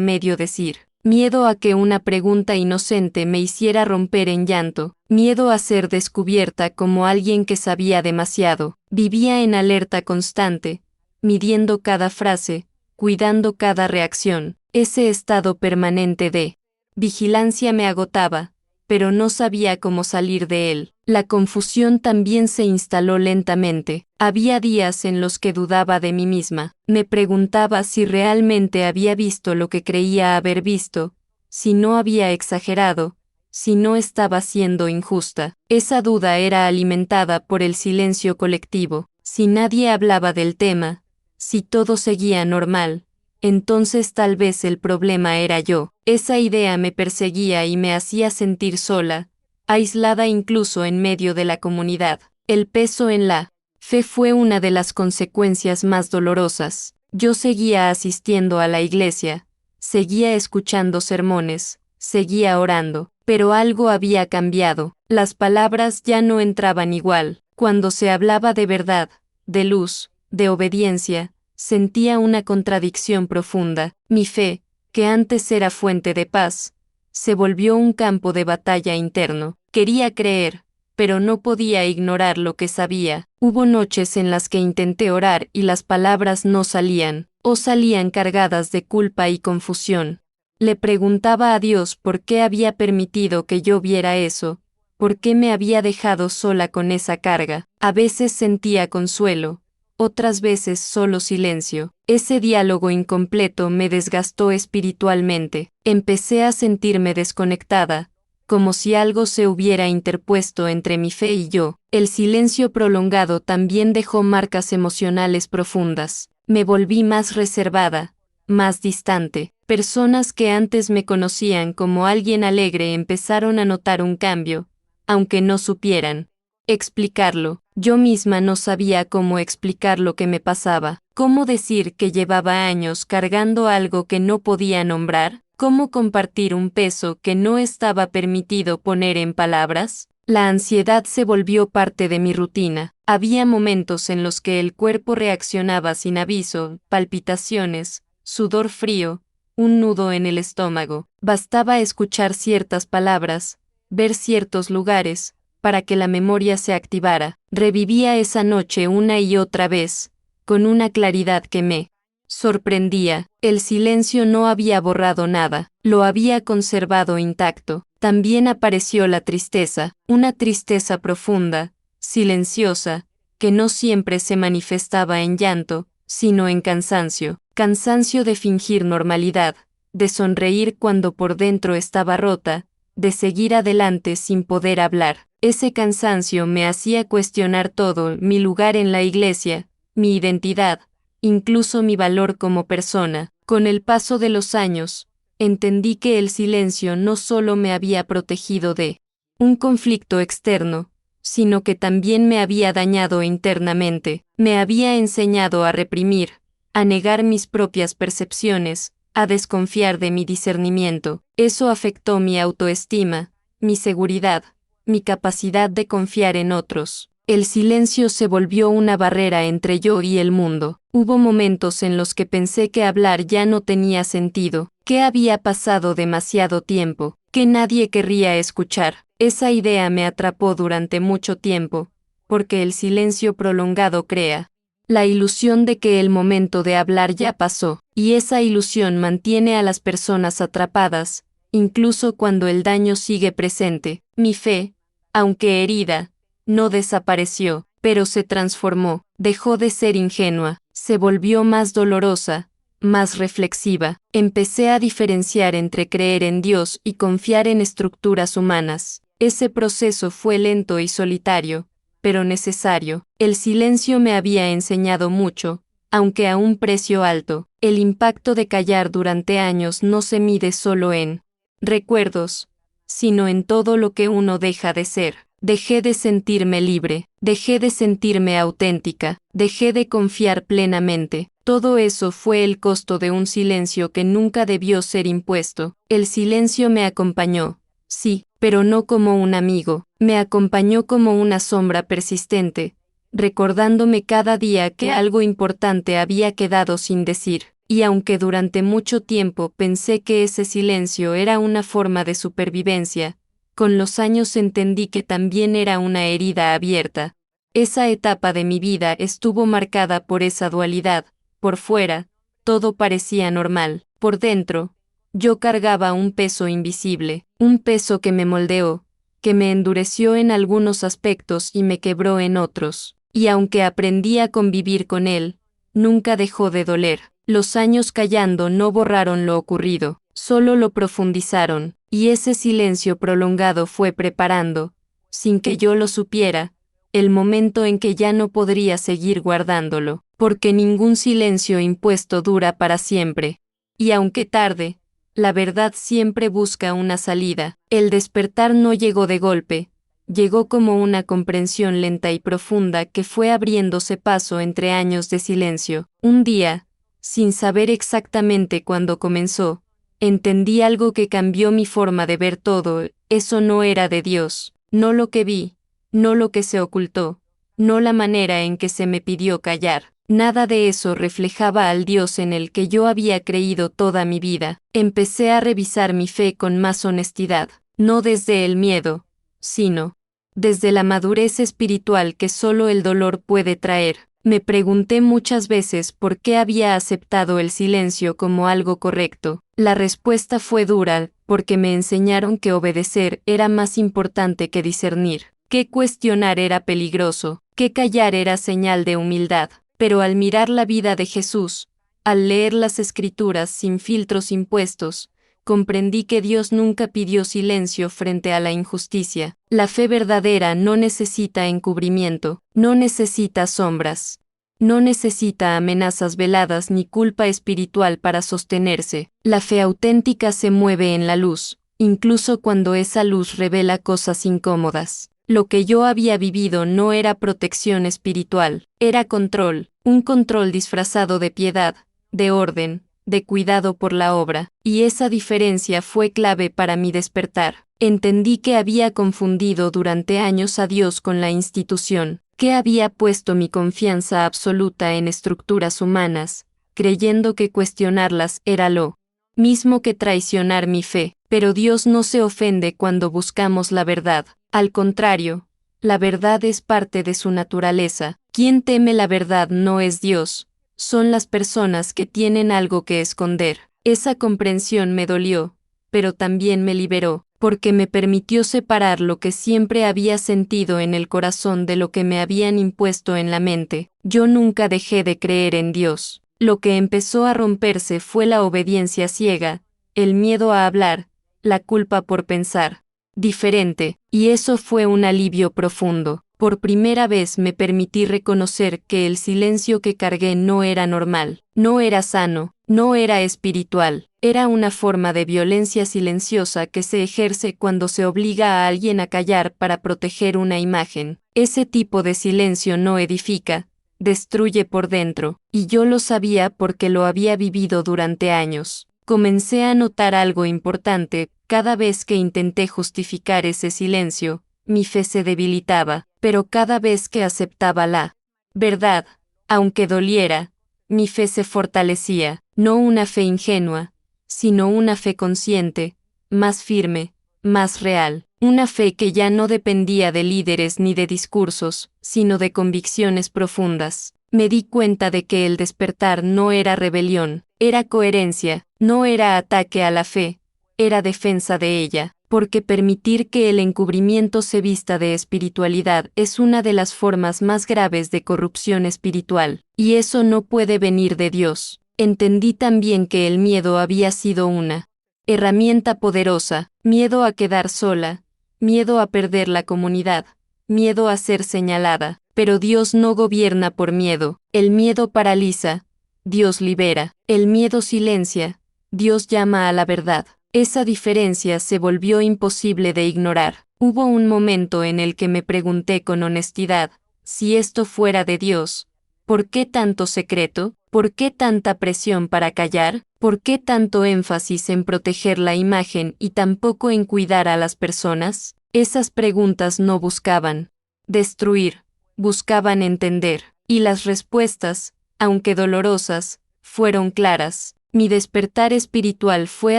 medio decir. Miedo a que una pregunta inocente me hiciera romper en llanto. Miedo a ser descubierta como alguien que sabía demasiado. Vivía en alerta constante, midiendo cada frase, cuidando cada reacción. Ese estado permanente de vigilancia me agotaba, pero no sabía cómo salir de él. La confusión también se instaló lentamente. Había días en los que dudaba de mí misma. Me preguntaba si realmente había visto lo que creía haber visto, si no había exagerado, si no estaba siendo injusta. Esa duda era alimentada por el silencio colectivo. Si nadie hablaba del tema, si todo seguía normal, entonces tal vez el problema era yo. Esa idea me perseguía y me hacía sentir sola, aislada incluso en medio de la comunidad. El peso en la fe fue una de las consecuencias más dolorosas. Yo seguía asistiendo a la iglesia, seguía escuchando sermones, seguía orando, pero algo había cambiado. Las palabras ya no entraban igual. Cuando se hablaba de verdad, de luz, de obediencia, sentía una contradicción profunda. Mi fe, que antes era fuente de paz, se volvió un campo de batalla interno. Quería creer, pero no podía ignorar lo que sabía. Hubo noches en las que intenté orar y las palabras no salían, o salían cargadas de culpa y confusión. Le preguntaba a Dios por qué había permitido que yo viera eso, por qué me había dejado sola con esa carga. A veces sentía consuelo, otras veces solo silencio. Ese diálogo incompleto me desgastó espiritualmente. Empecé a sentirme desconectada, como si algo se hubiera interpuesto entre mi fe y yo. El silencio prolongado también dejó marcas emocionales profundas. Me volví más reservada, más distante. Personas que antes me conocían como alguien alegre empezaron a notar un cambio, aunque no supieran explicarlo. Yo misma no sabía cómo explicar lo que me pasaba. ¿Cómo decir que llevaba años cargando algo que no podía nombrar? ¿Cómo compartir un peso que no estaba permitido poner en palabras? La ansiedad se volvió parte de mi rutina. Había momentos en los que el cuerpo reaccionaba sin aviso, palpitaciones, sudor frío, un nudo en el estómago. Bastaba escuchar ciertas palabras, ver ciertos lugares, para que la memoria se activara. Revivía esa noche una y otra vez, con una claridad que me sorprendía. El silencio no había borrado nada, lo había conservado intacto. También apareció la tristeza, una tristeza profunda, silenciosa, que no siempre se manifestaba en llanto, sino en cansancio. Cansancio de fingir normalidad, de sonreír cuando por dentro estaba rota, de seguir adelante sin poder hablar. Ese cansancio me hacía cuestionar todo, mi lugar en la iglesia, mi identidad, incluso mi valor como persona. Con el paso de los años, entendí que el silencio no solo me había protegido de un conflicto externo, sino que también me había dañado internamente. Me había enseñado a reprimir, a negar mis propias percepciones, a desconfiar de mi discernimiento. Eso afectó mi autoestima, mi seguridad, mi capacidad de confiar en otros. El silencio se volvió una barrera entre yo y el mundo. Hubo momentos en los que pensé que hablar ya no tenía sentido, que había pasado demasiado tiempo, que nadie querría escuchar. Esa idea me atrapó durante mucho tiempo, porque el silencio prolongado crea la ilusión de que el momento de hablar ya pasó, y esa ilusión mantiene a las personas atrapadas, incluso cuando el daño sigue presente. Mi fe, aunque herida, no desapareció, pero se transformó, dejó de ser ingenua, se volvió más dolorosa, más reflexiva. Empecé a diferenciar entre creer en Dios y confiar en estructuras humanas. Ese proceso fue lento y solitario, pero necesario. El silencio me había enseñado mucho, aunque a un precio alto. El impacto de callar durante años no se mide solo en recuerdos, sino en todo lo que uno deja de ser. Dejé de sentirme libre, dejé de sentirme auténtica, dejé de confiar plenamente. Todo eso fue el costo de un silencio que nunca debió ser impuesto. El silencio me acompañó, sí, pero no como un amigo, me acompañó como una sombra persistente, recordándome cada día que algo importante había quedado sin decir. Y aunque durante mucho tiempo pensé que ese silencio era una forma de supervivencia, con los años entendí que también era una herida abierta. Esa etapa de mi vida estuvo marcada por esa dualidad. Por fuera, todo parecía normal. Por dentro, yo cargaba un peso invisible, un peso que me moldeó, que me endureció en algunos aspectos y me quebró en otros. Y aunque aprendí a convivir con él, nunca dejó de doler. Los años callando no borraron lo ocurrido, solo lo profundizaron, y ese silencio prolongado fue preparando, sin que yo lo supiera, el momento en que ya no podría seguir guardándolo, porque ningún silencio impuesto dura para siempre. Y aunque tarde, la verdad siempre busca una salida. El despertar no llegó de golpe, llegó como una comprensión lenta y profunda que fue abriéndose paso entre años de silencio. Un día, sin saber exactamente cuándo comenzó, entendí algo que cambió mi forma de ver todo. Eso no era de Dios, no lo que vi, no lo que se ocultó, no la manera en que se me pidió callar. Nada de eso reflejaba al Dios en el que yo había creído toda mi vida. Empecé a revisar mi fe con más honestidad, no desde el miedo, sino desde la madurez espiritual que solo el dolor puede traer. Me pregunté muchas veces por qué había aceptado el silencio como algo correcto. La respuesta fue dura, porque me enseñaron que obedecer era más importante que discernir, que cuestionar era peligroso, que callar era señal de humildad. Pero al mirar la vida de Jesús, al leer las Escrituras sin filtros impuestos, comprendí que Dios nunca pidió silencio frente a la injusticia. La fe verdadera no necesita encubrimiento, no necesita sombras, no necesita amenazas veladas ni culpa espiritual para sostenerse. La fe auténtica se mueve en la luz, incluso cuando esa luz revela cosas incómodas. Lo que yo había vivido no era protección espiritual, era control, un control disfrazado de piedad, de orden, de cuidado por la obra, y esa diferencia fue clave para mi despertar. Entendí que había confundido durante años a Dios con la institución, que había puesto mi confianza absoluta en estructuras humanas, creyendo que cuestionarlas era lo mismo que traicionar mi fe. Pero Dios no se ofende cuando buscamos la verdad. Al contrario, la verdad es parte de su naturaleza. Quien teme la verdad no es Dios, son las personas que tienen algo que esconder. Esa comprensión me dolió, pero también me liberó, porque me permitió separar lo que siempre había sentido en el corazón de lo que me habían impuesto en la mente. Yo nunca dejé de creer en Dios. Lo que empezó a romperse fue la obediencia ciega, el miedo a hablar, la culpa por pensar diferente, y eso fue un alivio profundo. Por primera vez me permití reconocer que el silencio que cargué no era normal, no era sano, no era espiritual, era una forma de violencia silenciosa que se ejerce cuando se obliga a alguien a callar para proteger una imagen. Ese tipo de silencio no edifica, destruye por dentro, y yo lo sabía porque lo había vivido durante años. Comencé a notar algo importante. Cada vez que intenté justificar ese silencio, mi fe se debilitaba, pero cada vez que aceptaba la verdad, aunque doliera, mi fe se fortalecía. No una fe ingenua, sino una fe consciente, más firme, más real. Una fe que ya no dependía de líderes ni de discursos, sino de convicciones profundas. Me di cuenta de que el despertar no era rebelión, era coherencia, no era ataque a la fe, era defensa de ella, porque permitir que el encubrimiento se vista de espiritualidad es una de las formas más graves de corrupción espiritual, y eso no puede venir de Dios. entendí también que el miedo había sido una herramienta poderosa, miedo a quedar sola, miedo a perder la comunidad, miedo a ser señalada, pero Dios no gobierna por miedo, el miedo paraliza, Dios libera, el miedo silencia, Dios llama a la verdad. Esa diferencia se volvió imposible de ignorar. Hubo un momento en el que me pregunté con honestidad, si esto fuera de Dios, ¿por qué tanto secreto? ¿Por qué tanta presión para callar? ¿Por qué tanto énfasis en proteger la imagen y tan poco en cuidar a las personas? Esas preguntas no buscaban destruir, buscaban entender, y las respuestas, aunque dolorosas, fueron claras. Mi despertar espiritual fue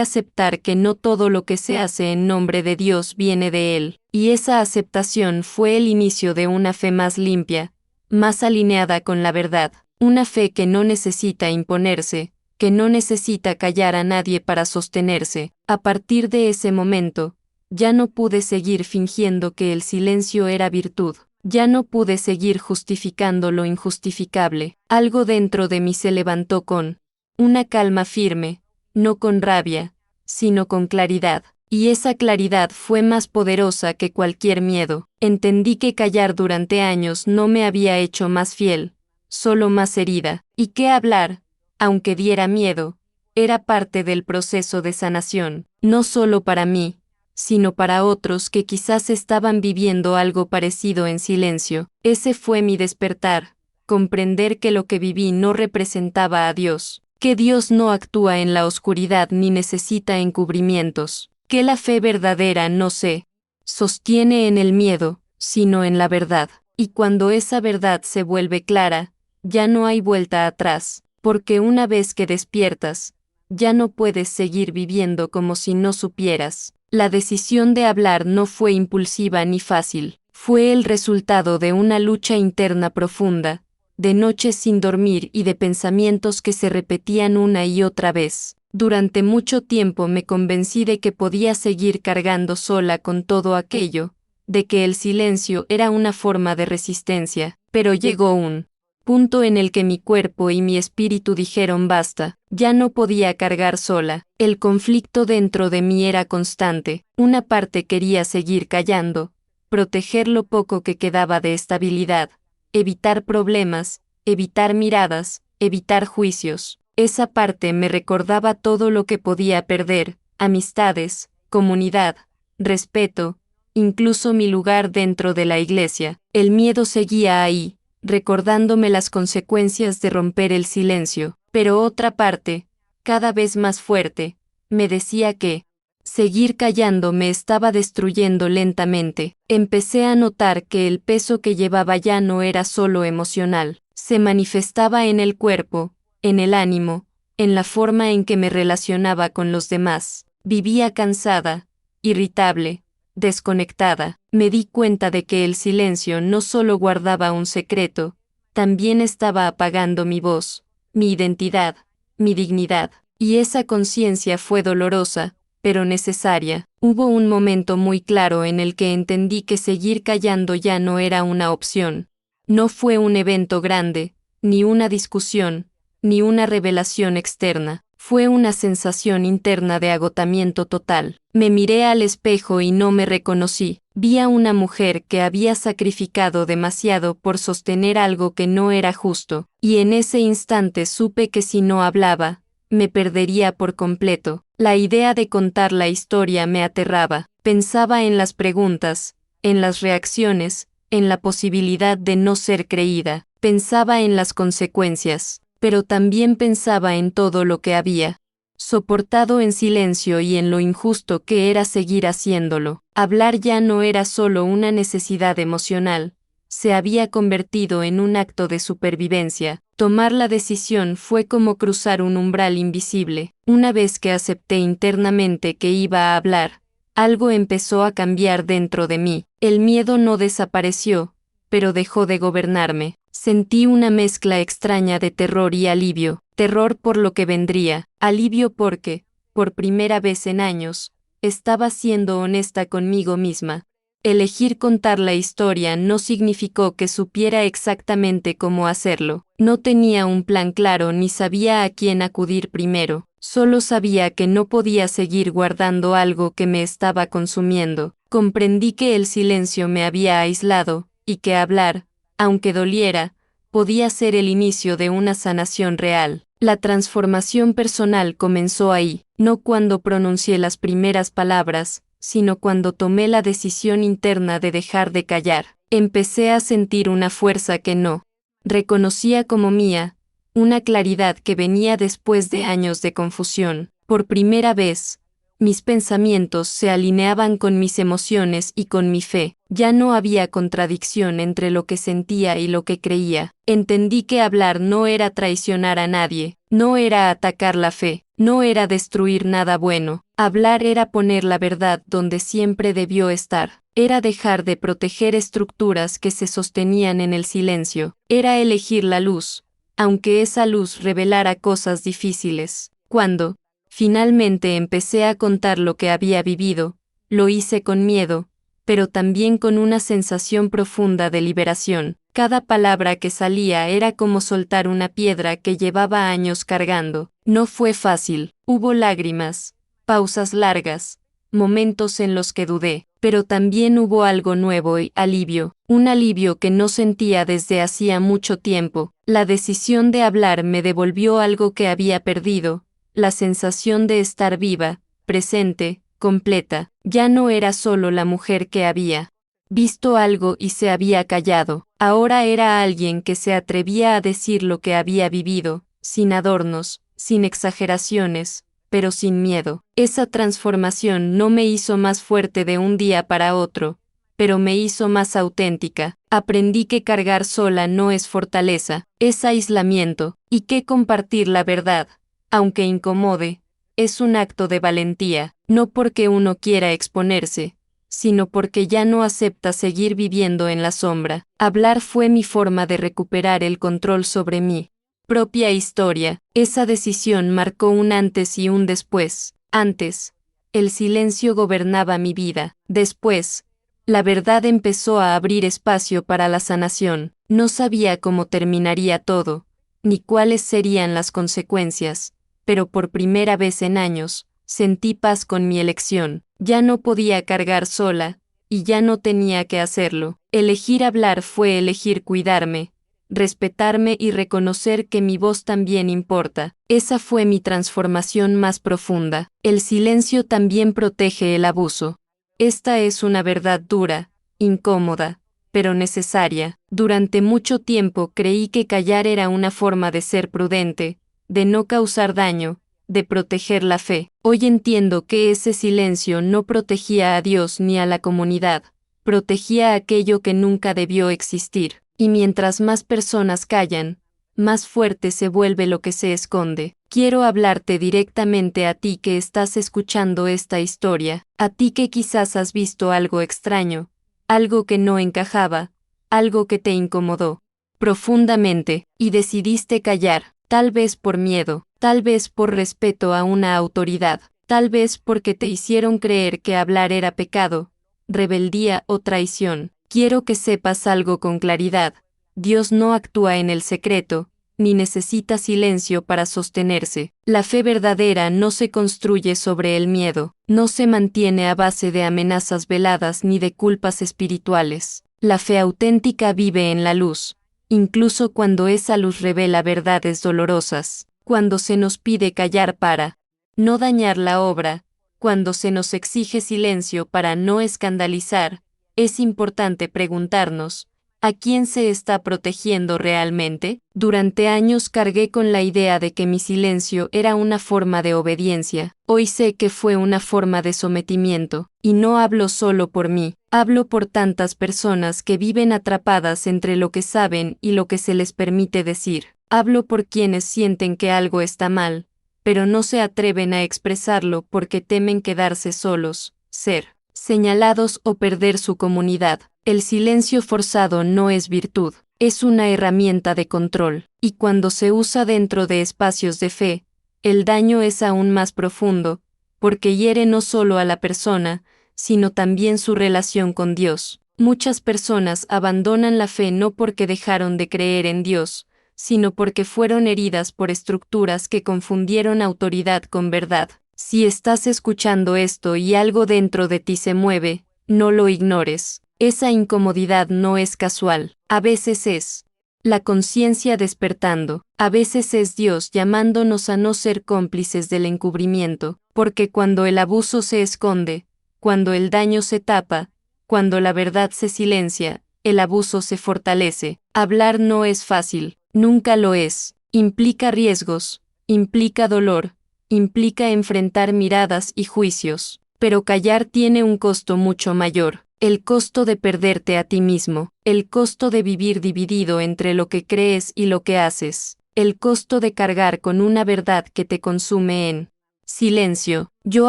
aceptar que no todo lo que se hace en nombre de Dios viene de Él, y esa aceptación fue el inicio de una fe más limpia, más alineada con la verdad, una fe que no necesita imponerse, que no necesita callar a nadie para sostenerse. A partir de ese momento, ya no pude seguir fingiendo que el silencio era virtud. Ya no pude seguir justificando lo injustificable. Algo dentro de mí se levantó con una calma firme, no con rabia, sino con claridad. Y esa claridad fue más poderosa que cualquier miedo. Entendí que callar durante años no me había hecho más fiel, solo más herida, y que hablar, aunque diera miedo, era parte del proceso de sanación, no solo para mí, sino para otros que quizás estaban viviendo algo parecido en silencio. Ese fue mi despertar, comprender que lo que viví no representaba a Dios, que Dios no actúa en la oscuridad ni necesita encubrimientos, que la fe verdadera no se sostiene en el miedo, sino en la verdad, y cuando esa verdad se vuelve clara, ya no hay vuelta atrás, porque una vez que despiertas, ya no puedes seguir viviendo como si no supieras. La decisión de hablar no fue impulsiva ni fácil, fue el resultado de una lucha interna profunda, de noches sin dormir y de pensamientos que se repetían una y otra vez. Durante mucho tiempo me convencí de que podía seguir cargando sola con todo aquello, de que el silencio era una forma de resistencia, pero llegó un punto en el que mi cuerpo y mi espíritu dijeron basta, ya no podía cargar sola, el conflicto dentro de mí era constante, una parte quería seguir callando, proteger lo poco que quedaba de estabilidad, evitar problemas, evitar miradas, evitar juicios. Esa parte me recordaba todo lo que podía perder, amistades, comunidad, respeto, incluso mi lugar dentro de la iglesia. El miedo seguía ahí, recordándome las consecuencias de romper el silencio, pero otra parte, cada vez más fuerte, me decía que seguir callando me estaba destruyendo lentamente. Empecé a notar que el peso que llevaba ya no era solo emocional, se manifestaba en el cuerpo, en el ánimo, en la forma en que me relacionaba con los demás. Vivía cansada, irritable, desconectada. Me di cuenta de que el silencio no solo guardaba un secreto, también estaba apagando mi voz, mi identidad, mi dignidad. Y esa conciencia fue dolorosa, pero necesaria. Hubo un momento muy claro en el que entendí que seguir callando ya no era una opción. No fue un evento grande, ni una discusión, ni una revelación externa. Fue una sensación interna de agotamiento total. Me miré al espejo y no me reconocí. Vi a una mujer que había sacrificado demasiado por sostener algo que no era justo, y en ese instante supe que si no hablaba, me perdería por completo. La idea de contar la historia me aterraba. Pensaba en las preguntas, en las reacciones, en la posibilidad de no ser creída. Pensaba en las consecuencias, pero también pensaba en todo lo que había soportado en silencio y en lo injusto que era seguir haciéndolo. Hablar ya no era solo una necesidad emocional, se había convertido en un acto de supervivencia. Tomar la decisión fue como cruzar un umbral invisible. Una vez que acepté internamente que iba a hablar, algo empezó a cambiar dentro de mí. El miedo no desapareció, pero dejó de gobernarme. Sentí una mezcla extraña de terror y alivio. Terror por lo que vendría, alivio porque, por primera vez en años, estaba siendo honesta conmigo misma. Elegir contar la historia no significó que supiera exactamente cómo hacerlo. No tenía un plan claro ni sabía a quién acudir primero. Solo sabía que no podía seguir guardando algo que me estaba consumiendo. Comprendí que el silencio me había aislado, y que hablar, aunque doliera, podía ser el inicio de una sanación real. La transformación personal comenzó ahí, no cuando pronuncié las primeras palabras, sino cuando tomé la decisión interna de dejar de callar. Empecé a sentir una fuerza que no reconocía como mía, una claridad que venía después de años de confusión. Por primera vez, mis pensamientos se alineaban con mis emociones y con mi fe. Ya no había contradicción entre lo que sentía y lo que creía. Entendí que hablar no era traicionar a nadie, no era atacar la fe, no era destruir nada bueno. Hablar era poner la verdad donde siempre debió estar. Era dejar de proteger estructuras que se sostenían en el silencio. Era elegir la luz, aunque esa luz revelara cosas difíciles. Cuando, finalmente empecé a contar lo que había vivido, lo hice con miedo, pero también con una sensación profunda de liberación. Cada palabra que salía era como soltar una piedra que llevaba años cargando. No fue fácil, hubo lágrimas, pausas largas, momentos en los que dudé, pero también hubo algo nuevo y alivio, un alivio que no sentía desde hacía mucho tiempo. La decisión de hablar me devolvió algo que había perdido, la sensación de estar viva, presente, completa. Ya no era solo la mujer que había visto algo y se había callado, ahora era alguien que se atrevía a decir lo que había vivido, sin adornos, sin exageraciones, pero sin miedo. Esa transformación no me hizo más fuerte de un día para otro, pero me hizo más auténtica. Aprendí que cargar sola no es fortaleza, es aislamiento, y que compartir la verdad, aunque incomode, es un acto de valentía, no porque uno quiera exponerse, sino porque ya no acepta seguir viviendo en la sombra. Hablar fue mi forma de recuperar el control sobre mí propia historia. Esa decisión marcó un antes y un después. Antes, el silencio gobernaba mi vida. Después, la verdad empezó a abrir espacio para la sanación. No sabía cómo terminaría todo, ni cuáles serían las consecuencias, pero por primera vez en años, sentí paz con mi elección. Ya no podía cargar sola, y ya no tenía que hacerlo. Elegir hablar fue elegir cuidarme, respetarme y reconocer que mi voz también importa. Esa fue mi transformación más profunda. El silencio también protege el abuso. Esta es una verdad dura, incómoda, pero necesaria. Durante mucho tiempo creí que callar era una forma de ser prudente, de no causar daño, de proteger la fe. Hoy entiendo que ese silencio no protegía a Dios ni a la comunidad, protegía aquello que nunca debió existir. Y mientras más personas callan, más fuerte se vuelve lo que se esconde. Quiero hablarte directamente a ti que estás escuchando esta historia, a ti que quizás has visto algo extraño, algo que no encajaba, algo que te incomodó profundamente, y decidiste callar, tal vez por miedo, tal vez por respeto a una autoridad, tal vez porque te hicieron creer que hablar era pecado, rebeldía o traición. Quiero que sepas algo con claridad. Dios no actúa en el secreto, ni necesita silencio para sostenerse. La fe verdadera no se construye sobre el miedo, no se mantiene a base de amenazas veladas ni de culpas espirituales. La fe auténtica vive en la luz, incluso cuando esa luz revela verdades dolorosas, cuando se nos pide callar para no dañar la obra, cuando se nos exige silencio para no escandalizar. Es importante preguntarnos, ¿a quién se está protegiendo realmente? Durante años cargué con la idea de que mi silencio era una forma de obediencia. Hoy sé que fue una forma de sometimiento, y no hablo solo por mí, hablo por tantas personas que viven atrapadas entre lo que saben y lo que se les permite decir. Hablo por quienes sienten que algo está mal, pero no se atreven a expresarlo porque temen quedarse solos, ser señalados o perder su comunidad. El silencio forzado no es virtud, es una herramienta de control, y cuando se usa dentro de espacios de fe, el daño es aún más profundo, porque hiere no solo a la persona, sino también su relación con Dios. Muchas personas abandonan la fe no porque dejaron de creer en Dios, sino porque fueron heridas por estructuras que confundieron autoridad con verdad. Si estás escuchando esto y algo dentro de ti se mueve, no lo ignores. Esa incomodidad no es casual. A veces es la conciencia despertando. A veces es Dios llamándonos a no ser cómplices del encubrimiento, porque cuando el abuso se esconde, cuando el daño se tapa, cuando la verdad se silencia, el abuso se fortalece. Hablar no es fácil, nunca lo es. Implica riesgos, implica dolor, implica enfrentar miradas y juicios. Pero callar tiene un costo mucho mayor. El costo de perderte a ti mismo, el costo de vivir dividido entre lo que crees y lo que haces, el costo de cargar con una verdad que te consume en silencio. Yo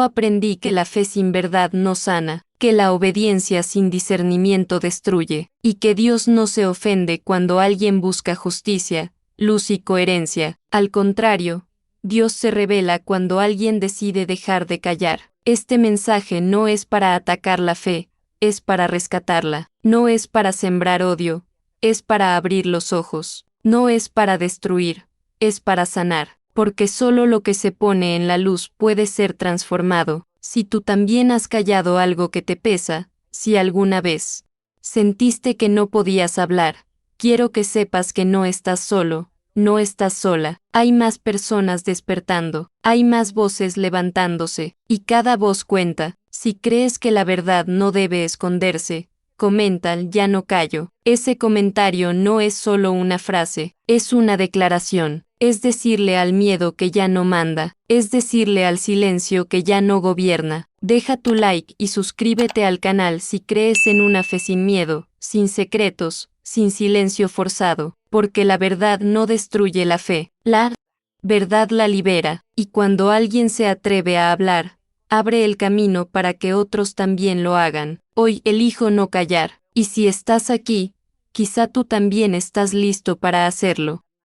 aprendí que la fe sin verdad no sana, que la obediencia sin discernimiento destruye, y que Dios no se ofende cuando alguien busca justicia, luz y coherencia. Al contrario, Dios se revela cuando alguien decide dejar de callar. Este mensaje no es para atacar la fe, es para rescatarla. No es para sembrar odio, es para abrir los ojos. No es para destruir, es para sanar, porque solo lo que se pone en la luz puede ser transformado. Si tú también has callado algo que te pesa, si alguna vez sentiste que no podías hablar, quiero que sepas que no estás solo, no estás sola. Hay más personas despertando, hay más voces levantándose, y cada voz cuenta. Si crees que la verdad no debe esconderse, comenta "ya no callo". Ese comentario no es solo una frase, es una declaración. Es decirle al miedo que ya no manda, es decirle al silencio que ya no gobierna. Deja tu like y suscríbete al canal si crees en una fe sin miedo, sin secretos, sin silencio forzado, porque la verdad no destruye la fe, la verdad la libera, y cuando alguien se atreve a hablar, abre el camino para que otros también lo hagan. Hoy elijo no callar, y si estás aquí, quizá tú también estás listo para hacerlo.